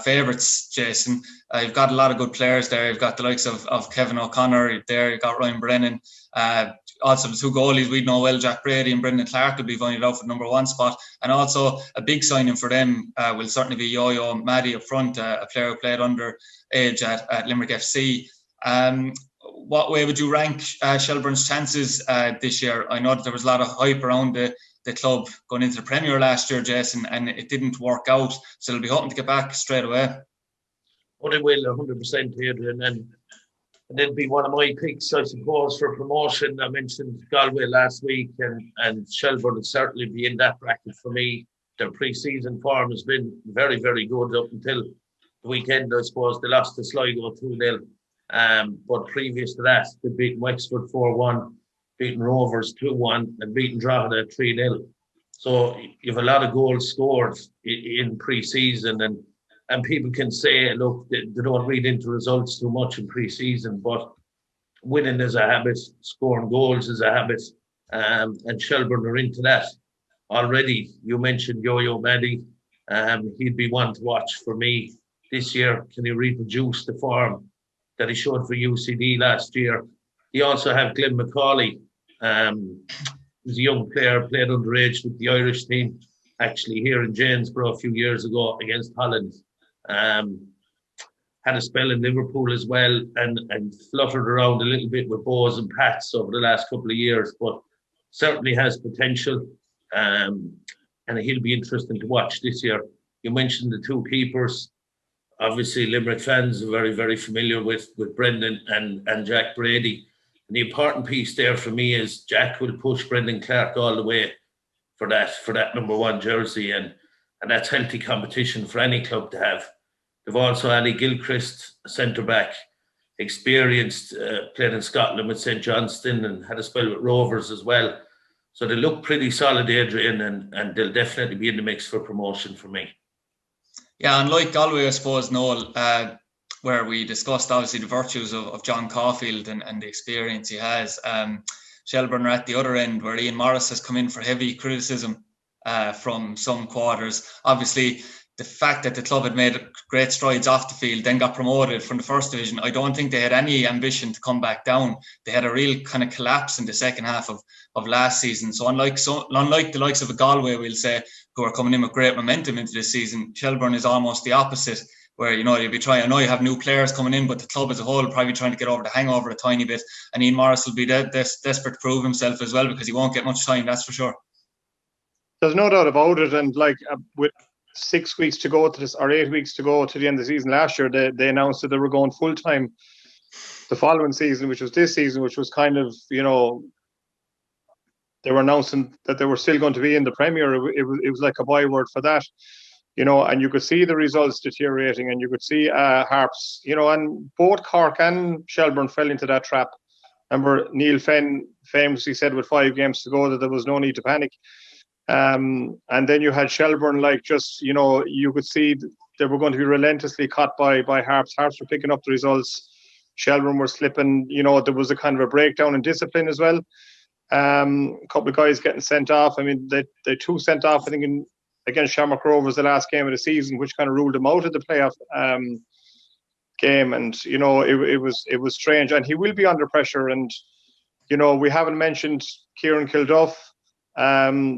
favourites, Jason. You've got a lot of good players there. You've got the likes of Kevin O'Connor there. You've got Ryan Brennan. Also the 2 goalies we know well, Jack Brady and Brendan Clark, will be vying out for the number 1 spot. And also a big signing for them will certainly be Yo-Yo Maddie up front, a player who played under age at Limerick FC. What way would you rank Shelbourne's chances this year? I know that there was a lot of hype around the club going into the Premier last year, Jason, and it didn't work out. So they'll be hoping to get back straight away. Well, they will 100%, Adrian. And it'll be one of my picks, I suppose, for promotion. I mentioned Galway last week, and Shelbourne will certainly be in that bracket for me. Their pre-season form has been very, very good up until the weekend, I suppose. They lost to Sligo 2-0. But previous to that, they beat Wexford 4-1, beaten Rovers 2-1, and beaten Drogheda 3-0. So you have a lot of goals scored in pre-season, and people can say, look, they don't read into results too much in pre-season, but winning is a habit, scoring goals is a habit, and Shelbourne are into that already. You mentioned Yo-Yo Maddie. He'd be one to watch for me this year. Can he reproduce the form that he showed for UCD last year? You also have Glenn McCauley, was a young player, played underage with the Irish team, actually here in Janesborough a few years ago against Holland. Had a spell in Liverpool as well, and fluttered around a little bit with Bows and Pats over the last couple of years, but certainly has potential. And he'll be interesting to watch this year. You mentioned the two keepers. Obviously, Limerick fans are very, very familiar with Brendan and Jack Brady. And the important piece there for me is Jack will push Brendan Clark all the way for that number one jersey, and that's healthy competition for any club to have. They've also Ali Gilchrist, a centre-back, experienced, played in Scotland with St Johnstone and had a spell with Rovers as well. So they look pretty solid, Adrian, and they'll definitely be in the mix for promotion for me. Yeah, and like Galway, I suppose, Noel, where we discussed obviously the virtues of John Caulfield and the experience he has. Shelburne are at the other end, where Ian Morris has come in for heavy criticism from some quarters. Obviously, the fact that the club had made great strides off the field, then got promoted from the first division, I don't think they had any ambition to come back down. They had a real kind of collapse in the second half of last season. So unlike the likes of a Galway, we'll say, who are coming in with great momentum into this season, Shelburne is almost the opposite, where, you know, you'll be trying, I know you have new players coming in, but the club as a whole will probably trying to get over the hangover a tiny bit. And Ian Morris will be desperate to prove himself as well, because he won't get much time, that's for sure. There's no doubt about it. And like with 6 weeks to go to this, or 8 weeks to go to the end of the season last year, they announced that they were going full time the following season, which was this season, which was kind of, you know, they were announcing that they were still going to be in the Premier. It was like a byword for that, you know, and you could see the results deteriorating, and you could see Harps, you know, and both Cork and Shelburne fell into that trap. Remember, Neil Fenn famously said with 5 games to go that there was no need to panic. And then you had Shelburne, like, just, you know, you could see they were going to be relentlessly caught by Harps. Harps were picking up the results. Shelburne were slipping. You know, there was a kind of a breakdown in discipline as well. A couple of guys getting sent off. I mean, they 2 sent off, I think, against Shamrock Rovers the last game of the season, which kind of ruled them out of the playoff game. And, you know, it was strange. And he will be under pressure. And, you know, we haven't mentioned Kieran Kilduff,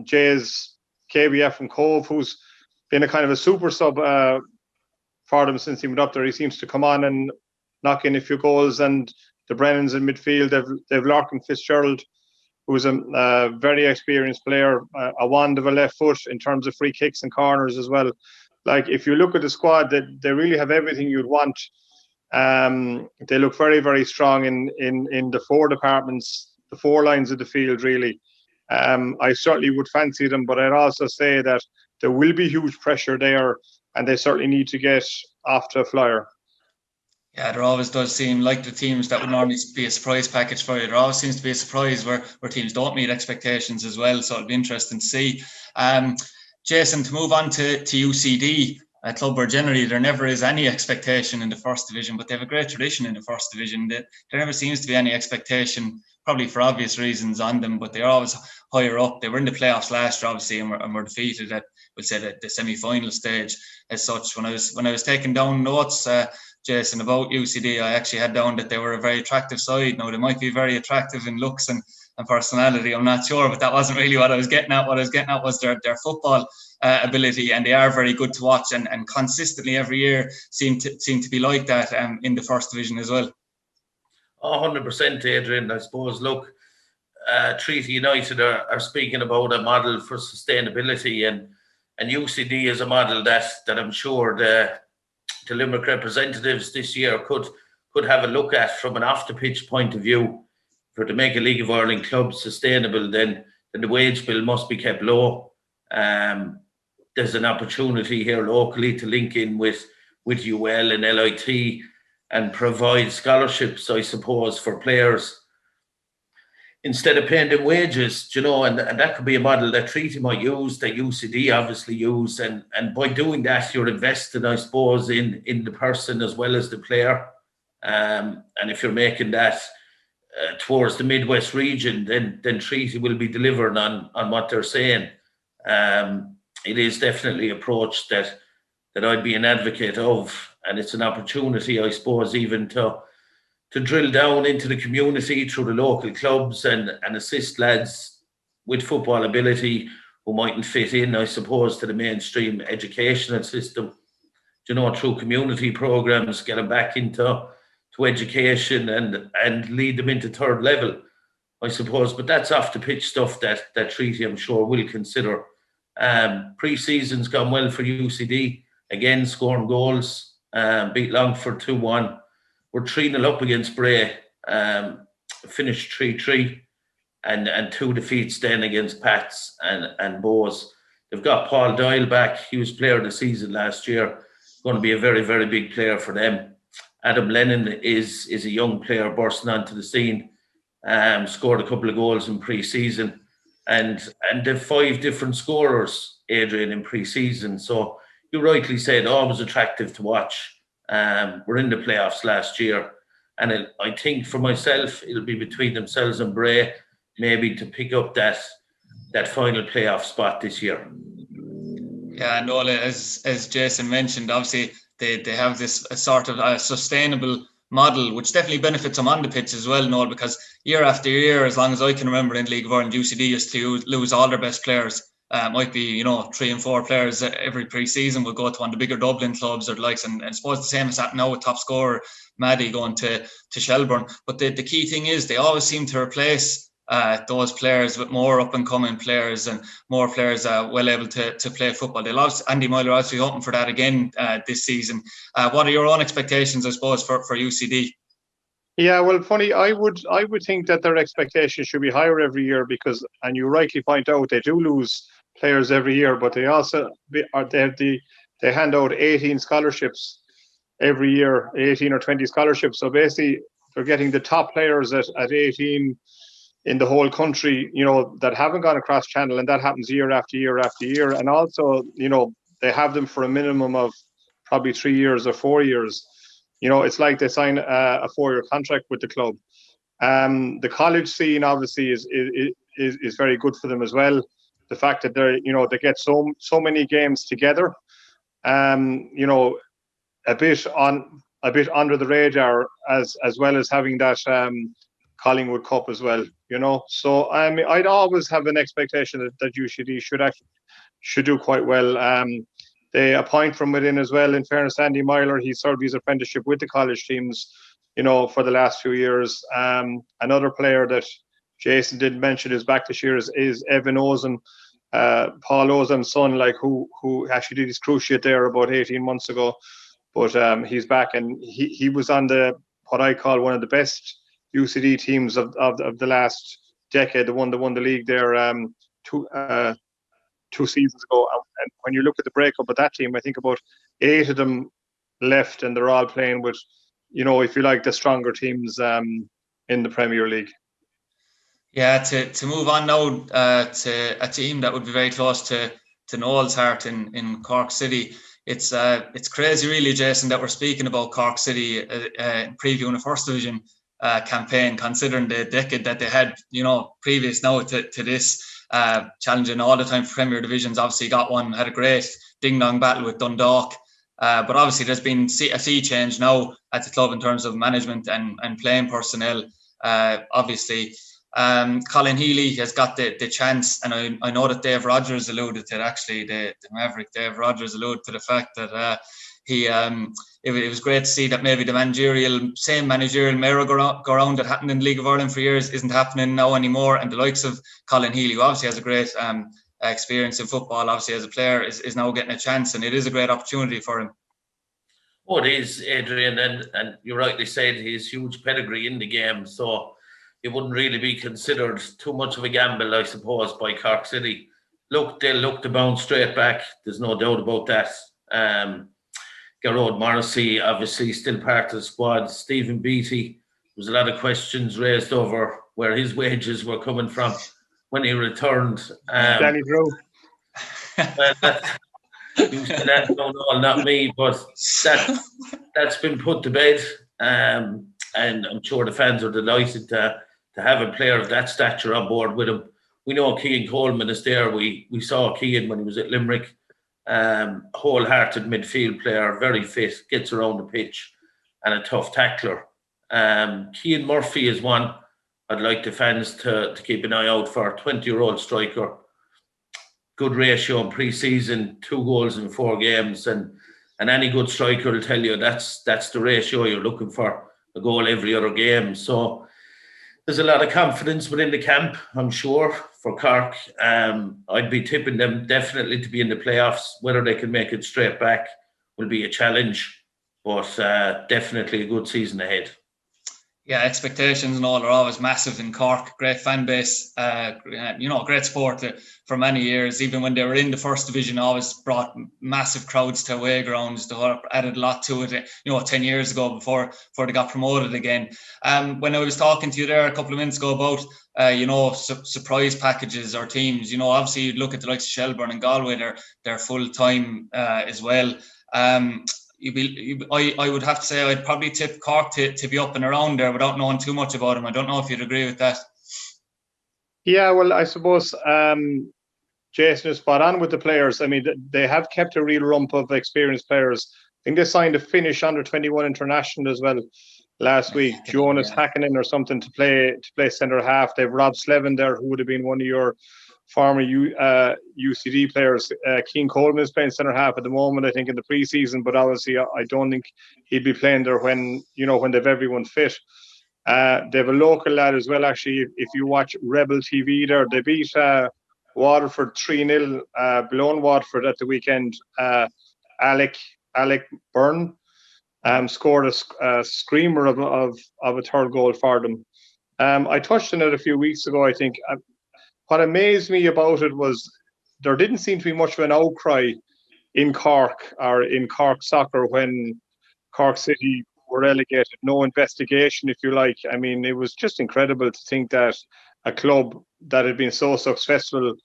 Jay's KBF from Cove, who's been a kind of a super sub for them since he went up there. He seems to come on and knock in a few goals. And the Brennans in midfield, they've Larkin Fitzgerald, who's a very experienced player, a wand of a left foot in terms of free kicks and corners as well. Like, if you look at the squad, they really have everything you'd want. They look very, very strong in the 4 departments, the 4 lines of the field, really. I certainly would fancy them, but I'd also say that there will be huge pressure there, and they certainly need to get off to a flyer. Yeah, there always does seem like the teams that would normally be a surprise package for you. There always seems to be a surprise where teams don't meet expectations as well. So it'll be interesting to see. Jason, to move on to UCD, a club where generally there never is any expectation in the first division, but they have a great tradition in the first division. There never seems to be any expectation, probably for obvious reasons, on them, but they're always higher up. They were in the playoffs last year, obviously, and were defeated at, we'll say, the semi-final stage as such. When I was taking down notes, Jason, about UCD, I actually had down that they were a very attractive side. Now, they might be very attractive in looks and personality, I'm not sure, but that wasn't really what I was getting at. What I was getting at was their football ability, and they are very good to watch, and consistently every year seem to be like that in the first division as well. 100%, Adrian. I suppose, look, Treaty United are speaking about a model for sustainability, and UCD is a model that I'm sure the Limerick representatives this year could have a look at from an off-the-pitch point of view. For to make a League of Ireland club sustainable, then the wage bill must be kept low. There's an opportunity here locally to link in with UL and LIT and provide scholarships, I suppose, for players instead of paying them wages, you know, and that could be a model that Treaty might use, that UCD obviously use, and by doing that, you're investing, I suppose, in the person as well as the player. And if you're making that towards the Midwest region, then Treaty will be delivering on what they're saying. It is definitely an approach that I'd be an advocate of, and it's an opportunity, I suppose, even to drill down into the community through the local clubs and assist lads with football ability who mightn't fit in, I suppose, to the mainstream educational system. Through community programs, get them back into education and lead them into third level, I suppose. But that's off the pitch stuff that Treaty, I'm sure, will consider. Pre-season's gone well for UCD. Again, scoring goals. Beat Longford 2-1. We're 3-0 up against Bray. Finished 3-3. And 2 defeats then against Pats and Bows. They've got Paul Doyle back. He was player of the season last year. Going to be a very, very big player for them. Adam Lennon is a young player bursting onto the scene. Scored a couple of goals in pre-season. And they've 5 different scorers, Adrian, in pre-season. So you rightly said, always attractive to watch. We're in the playoffs last year. And I think for myself, it'll be between themselves and Bray, maybe to pick up that final playoff spot this year. Yeah, Nola, as Jason mentioned, obviously they have this sort of sustainable model, which definitely benefits them on the pitch as well, Noel, because year after year, as long as I can remember in League of Ireland, UCD used to lose all their best players. Might be, 3 and 4 players every pre-season will go to one of the bigger Dublin clubs or the likes, and I suppose the same as that now with top scorer Maddie going to Shelbourne. But the key thing is they always seem to replace those players with more up-and-coming players and more players well able to play football. They'll Andy Myler obviously hoping for that again this season. What are your own expectations, I suppose, for UCD? Yeah, well, funny, I would think that their expectations should be higher every year because, and you rightly point out, they do lose players every year, but they also they hand out 18 scholarships every year, 18 or 20 scholarships. So basically, they're getting the top players at 18 in the whole country, that haven't gone across channel, and that happens year after year after year. And also, they have them for a minimum of probably 3 years or 4 years. It's like they sign a 4-year contract with the club. The college scene obviously is very good for them as well. The fact that they get so many games together, a bit under the radar as well as having that Collingwood Cup as well, So I'd always have an expectation that UCD should do quite well. They appoint from within as well. In fairness, Andy Myler, he served his apprenticeship with the college teams, for the last few years. Another player that Jason didn't mention is back this year is Evan Ozen, Paul Ozen's son, who actually did his cruciate there about 18 months ago. But he's back, and he was on what I call one of the best UCD teams of the last decade. The one that won the league there 2 seasons ago. And when you look at the breakup of that team, I think about 8 of them left, and they're all playing with, if you like, the stronger teams in the Premier League. Yeah, to move on now to a team that would be very close to Noel's heart in Cork City. It's crazy, really, Jason, that we're speaking about Cork City previewing a First Division campaign, considering the decade that they had, previous now to this, challenging all the time for Premier Divisions. Obviously got one, had a great ding-dong battle with Dundalk. But obviously there's been a sea change now at the club in terms of management and playing personnel. Obviously, Colin Healy has got the chance, and I know that Dave Rogers alluded to it, actually, the Maverick Dave Rogers alluded to the fact that it was great to see that maybe the same managerial merry-go-round that happened in the League of Ireland for years isn't happening now anymore, and the likes of Colin Healy, who obviously has a great experience in football, obviously as a player, is now getting a chance, and it is a great opportunity for him. Oh, it is, Adrian, and you rightly said his huge pedigree in the game, so it wouldn't really be considered too much of a gamble, I suppose, by Cork City. They'll look to bounce straight back. There's no doubt about that. Gerard Morrissey, obviously, still part of the squad. Stephen Beattie, there was a lot of questions raised over where his wages were coming from when he returned. Danny Drew. You said that, no, not me, but that's been put to bed. And I'm sure the fans are delighted to have a player of that stature on board with him. We know Cian Coleman is there. We saw Cian when he was at Limerick. Wholehearted midfield player, very fit, gets around the pitch, and a tough tackler. Cian Murphy is one I'd like the fans to keep an eye out for a 20-year-old striker. Good ratio in pre-season, 2 goals in 4 games, and any good striker will tell you that's the ratio you're looking for, a goal every other game. So there's a lot of confidence within the camp, I'm sure, for Cork. I'd be tipping them definitely to be in the playoffs. Whether they can make it straight back will be a challenge, but definitely a good season ahead. Yeah, expectations and all are always massive in Cork. Great fan base, great sport for many years. Even when they were in the first division, always brought massive crowds to away grounds. They added a lot to it, 10 years ago before they got promoted again. When I was talking to you there a couple of minutes ago about, surprise packages or teams, obviously you look at the likes of Shelbourne and Galway, they're full time as well. I would have to say I'd probably tip Cork to be up and around there without knowing too much about them. I don't know if you'd agree with that. Yeah, well, I suppose Jason is spot on with the players. I mean, they have kept a real rump of experienced players. I think they signed a Finnish under-21 international as well last week, Jonas Hakkinen or something, to play centre half. They've Rob Slevin there, who would have been one of your former UCD players. Keane Coleman is playing centre half at the moment, I think, in the pre-season, but obviously I don't think he'd be playing there when they've everyone fit. They have a local lad as well, actually. If you watch Rebel TV there, they beat Waterford 3-0, below Waterford at the weekend. Alec Byrne scored a screamer of a third goal for them. I touched on it a few weeks ago, I think. What amazed me about it was there didn't seem to be much of an outcry in Cork or in Cork soccer when Cork City were relegated. No investigation, if you like. I mean, it was just incredible to think that a club that had been so successful,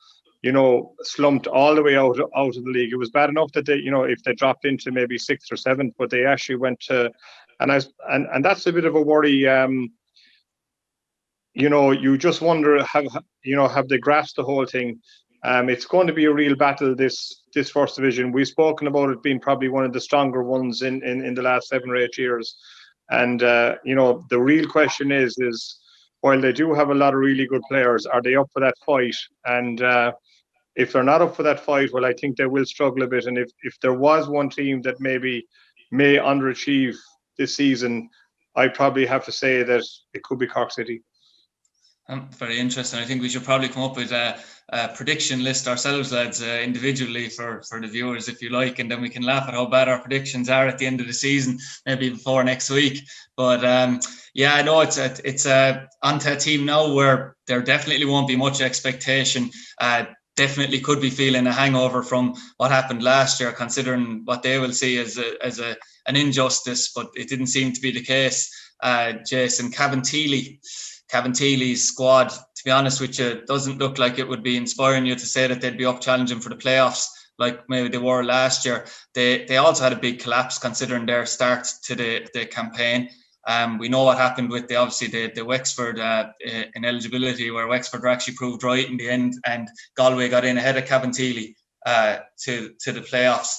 slumped all the way out of the league. It was bad enough that they, if they dropped into maybe 6th or 7th, but they actually went to, and that's a bit of a worry. You just wonder, have they grasped the whole thing? It's going to be a real battle, this first division. We've spoken about it being probably one of the stronger ones in the last 7 or 8 years. And, the real question is while they do have a lot of really good players, are they up for that fight? And if they're not up for that fight, well, I think they will struggle a bit. And if there was one team that maybe may underachieve this season, I'd probably have to say that it could be Cork City. Very interesting. I think we should probably come up with a prediction list ourselves, lads, individually for the viewers, if you like, and then we can laugh at how bad our predictions are at the end of the season, maybe before next week. But I know it's onto a team now where there definitely won't be much expectation. Definitely could be feeling a hangover from what happened last year, considering what they will see as an injustice, but it didn't seem to be the case. Jason, Cabinteely's squad, to be honest with you, doesn't look like it would be inspiring you to say that they'd be up challenging for the playoffs like maybe they were last year. They also had a big collapse considering their start to the campaign. We know what happened with the Wexford ineligibility, where Wexford were actually proved right in the end, and Galway got in ahead of Cabinteely to the playoffs.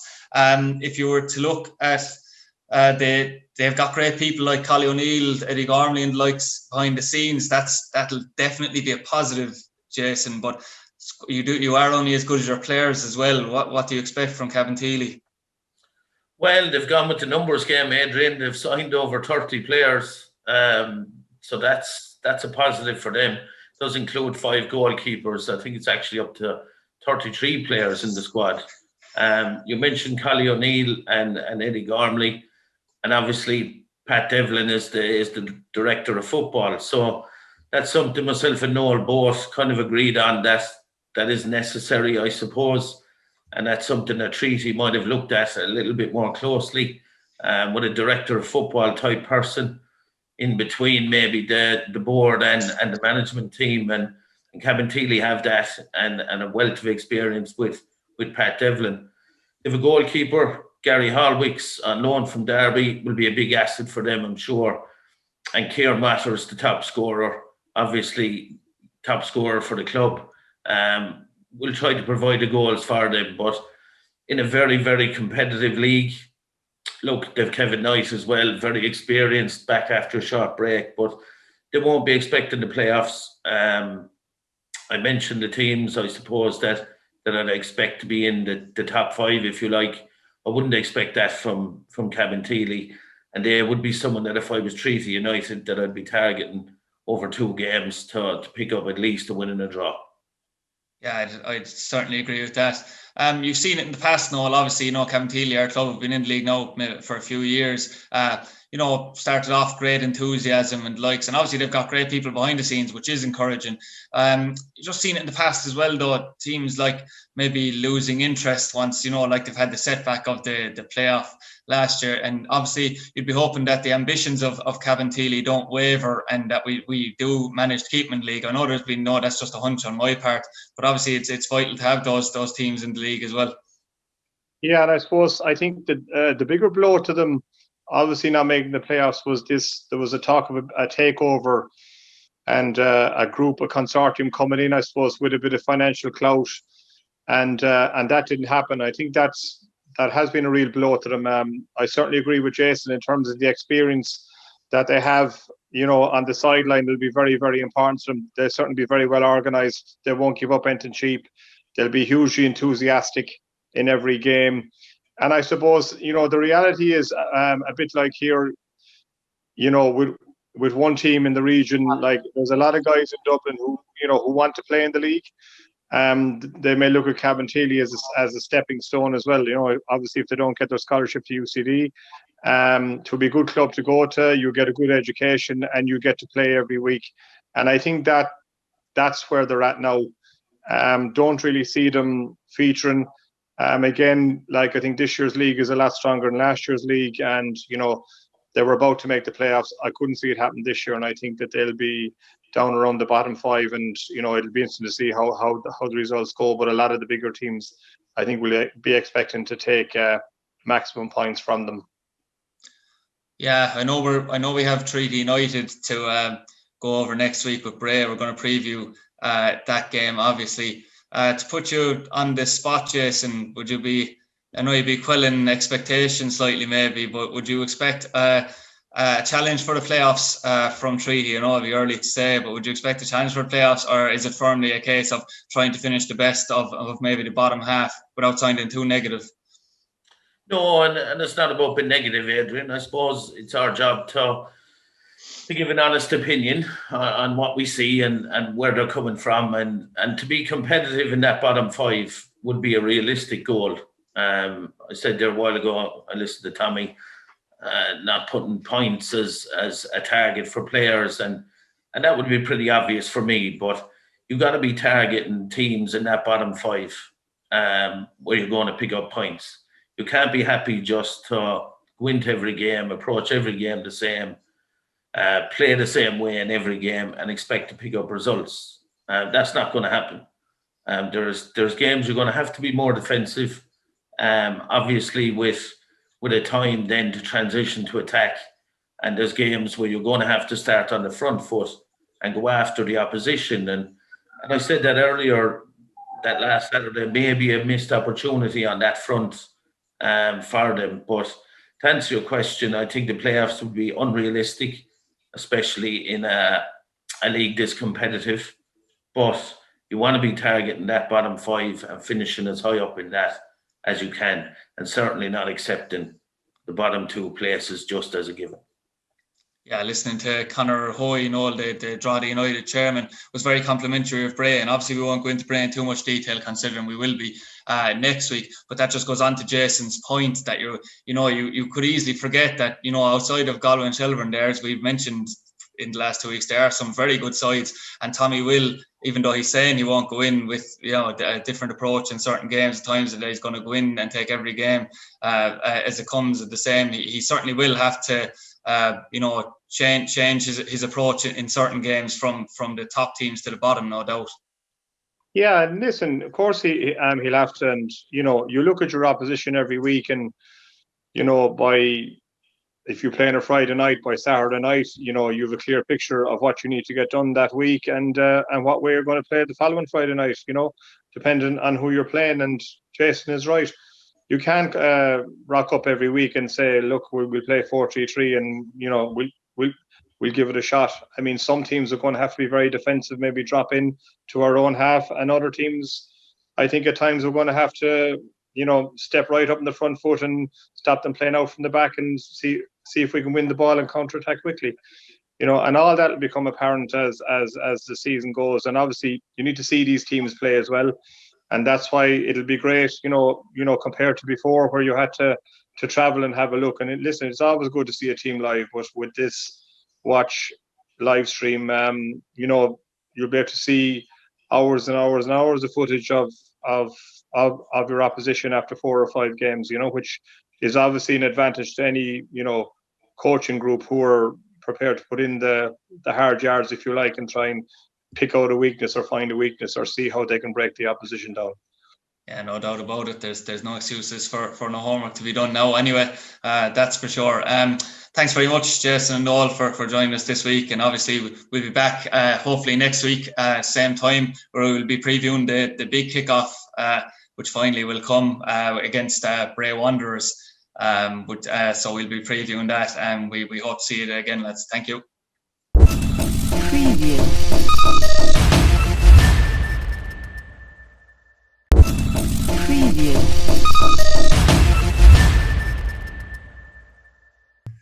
If you were to look at they've got great people like Collie O'Neill, Eddie Gormley and the likes behind the scenes. That'll definitely be a positive, Jason. But you are only as good as your players as well. What do you expect from Cabinteely? Well, they've gone with the numbers game, Adrian. They've signed over 30 players, so that's a positive for them. It does include 5 goalkeepers. I think it's actually up to 33 players in the squad. You mentioned Collie O'Neill and Eddie Gormley. And obviously, Pat Devlin is the director of football. So that's something myself and Noel both kind of agreed on that is necessary, I suppose. And that's something that Treaty might have looked at a little bit more closely with a director of football type person in between maybe the board and the management team. And Cabinteely have that and a wealth of experience with Pat Devlin. If a goalkeeper, Gary Hallwicks, on loan from Derby, will be a big asset for them, I'm sure. And Kieran Matters, the top scorer, obviously top scorer for the club. We'll try to provide the goals for them, but in a very, very competitive league. Look, they've Kevin Knight as well, very experienced, back after a short break, but they won't be expecting the playoffs. I mentioned the teams, I suppose, that I'd expect to be in the top 5, if you like. I wouldn't expect that from Cabinteely. And they would be someone that if I was Treaty United, that I'd be targeting over 2 games to pick up at least a win and a draw. Yeah, I'd certainly agree with that. You've seen it in the past, Noel. Obviously, Cabinteely, our club, have been in the league now for a few years. Started off great enthusiasm and likes, and obviously they've got great people behind the scenes, which is encouraging. Just seen it in the past as well, though. Teams like maybe losing interest once, like they've had the setback of the playoff last year, and obviously you'd be hoping that the ambitions of Cabinteely don't waver and that we do manage to keep them in the league. I know there's been that's just a hunch on my part, but obviously it's vital to have those teams in the league as well. Yeah, and I think that the bigger blow to them, obviously not making the playoffs, was this. There was a talk of a takeover and a consortium coming in, I suppose, with a bit of financial clout, and that didn't happen. I think that has been a real blow to them. I certainly agree with Jason in terms of the experience that they have, on the sideline. Will be very, very important to them. They'll certainly be very well organised. They won't give up anything cheap. They'll be hugely enthusiastic in every game. And I suppose, the reality is a bit like here, with one team in the region, like there's a lot of guys in Dublin who want to play in the league. They may look at Cabinteely as a stepping stone as well. Obviously, if they don't get their scholarship to UCD, to be a good club to go to, you get a good education and you get to play every week. And I think that's where they're at now. Don't really see them featuring. Again, like I think this year's league is a lot stronger than last year's league, and they were about to make the playoffs. I couldn't see it happen this year, and I think that they'll be down around the bottom 5, and it'll be interesting to see how the results go. But a lot of the bigger teams, I think, will be expecting to take maximum points from them. Yeah, I know we have Treaty United to go over next week with Bray. We're going to preview that game, obviously. To put you on the spot, Jason, I know you'd be quelling expectations slightly maybe, but would you expect a challenge for the playoffs from Treaty? It'd be early to say, but would you expect a challenge for the playoffs, or is it firmly a case of trying to finish the best of maybe the bottom half without sounding too negative? No, and it's not about being negative, Adrian. I suppose it's our job to give an honest opinion on what we see and where they're coming from, and to be competitive in that bottom 5 would be a realistic goal. I said there a while ago, I listened to Tommy, not putting points as a target for players, and that would be pretty obvious for me, but you've got to be targeting teams in that bottom 5 where you're going to pick up points. You can't be happy just to go into every game, approach every game the same, play the same way in every game and expect to pick up results. That's not going to happen. There's games you're going to have to be more defensive, obviously with a time then to transition to attack, and there's games where you're going to have to start on the front foot and go after the opposition. And I said that earlier, that last Saturday may be a missed opportunity on that front for them. But to answer your question, I think the playoffs would be unrealistic, especially in a league this competitive. But you want to be targeting that bottom 5 and finishing as high up in that as you can, and certainly not accepting the bottom 2 places just as a given. Yeah, listening to Conor Hoy, the Drogheda United chairman, was very complimentary of Bray, and obviously we won't go into Bray in too much detail considering we will be next week. But that just goes on to Jason's point that you could easily forget that outside of Galway and Shelburne, there, as we've mentioned in the last 2 weeks, there are some very good sides, and Tommy will, even though he's saying he won't go in with a different approach in certain games, at times that he's going to go in and take every game as it comes the same. He certainly will have to change his approach in certain games from the top teams to the bottom, no doubt. Yeah, and listen, of course he'll have to, and you look at your opposition every week, and if you play on a Friday night, by Saturday night, you have a clear picture of what you need to get done that week, and what way you're going to play the following Friday night, depending on who you're playing. And Jason is right. You can't rock up every week and say, look, we'll play 4-3-3 and, we'll give it a shot. I mean, some teams are going to have to be very defensive, maybe drop in to our own half, and other teams, I think at times we're going to have to, step right up in the front foot and stop them playing out from the back and see if we can win the ball and counter-attack quickly. And all that will become apparent as the season goes. And obviously, you need to see these teams play as well, and that's why it'll be great, compared to before where you had to travel and have a look. And listen, it's always good to see a team live, but with this watch live stream, you'll be able to see hours and hours and hours of footage of your opposition after 4 or 5 games, which is obviously an advantage to any, coaching group who are prepared to put in the hard yards, if you like, and try and pick out a weakness or find a weakness or see how they can break the opposition down. Yeah, no doubt about it. There's no excuses for no homework to be done now anyway, that's for sure. Thanks very much, Jason and Noel, for joining us this week. And obviously, we'll be back hopefully next week, same time, where we will be previewing the big kickoff, which finally will come against Bray Wanderers. So we'll be previewing that, and we hope to see you again, lads. Thank you. Preview.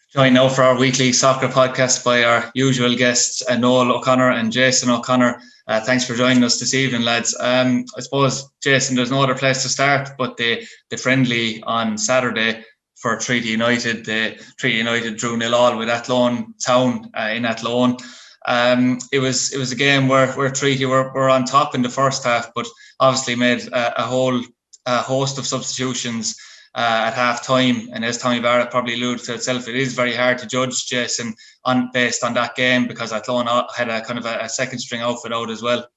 Joined now for our weekly soccer podcast by our usual guests, Noel O'Connor and Jason O'Connor. Thanks for joining us this evening, lads. I suppose, Jason, there's no other place to start but the friendly on Saturday for Treaty United. Treaty United drew 0-0 with Athlone Town in Athlone. It was a game where Treaty were on top in the first half, but obviously made a whole host of substitutions at half time. And as Tommy Barrett probably alluded to itself, it is very hard to judge, Jason, based on that game, because Athlone had a kind of a second string outfit out as well.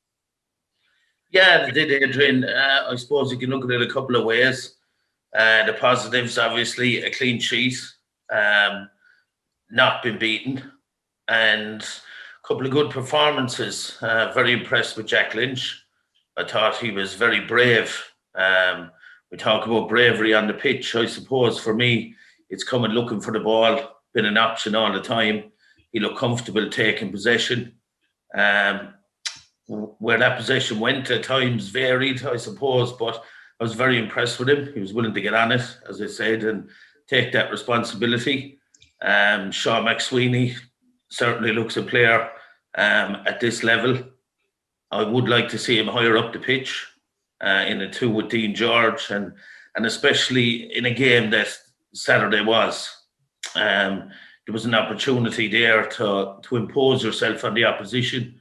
Yeah, they did, Adrian. I suppose you can look at it a couple of ways. The positives, obviously, a clean sheet, not been beaten, and a couple of good performances. Very impressed with Jack Lynch. I thought he was very brave. We talk about bravery on the pitch. I suppose for me, it's coming looking for the ball, been an option all the time. He looked comfortable taking possession. Where that possession went at times varied, I suppose, but I was very impressed with him. He was willing to get on it, as I said, and take that responsibility. Sean McSweeney certainly looks a player at this level. I would like to see him higher up the pitch in a 2 with Dean George, and especially in a game that Saturday was. There was an opportunity there to impose yourself on the opposition.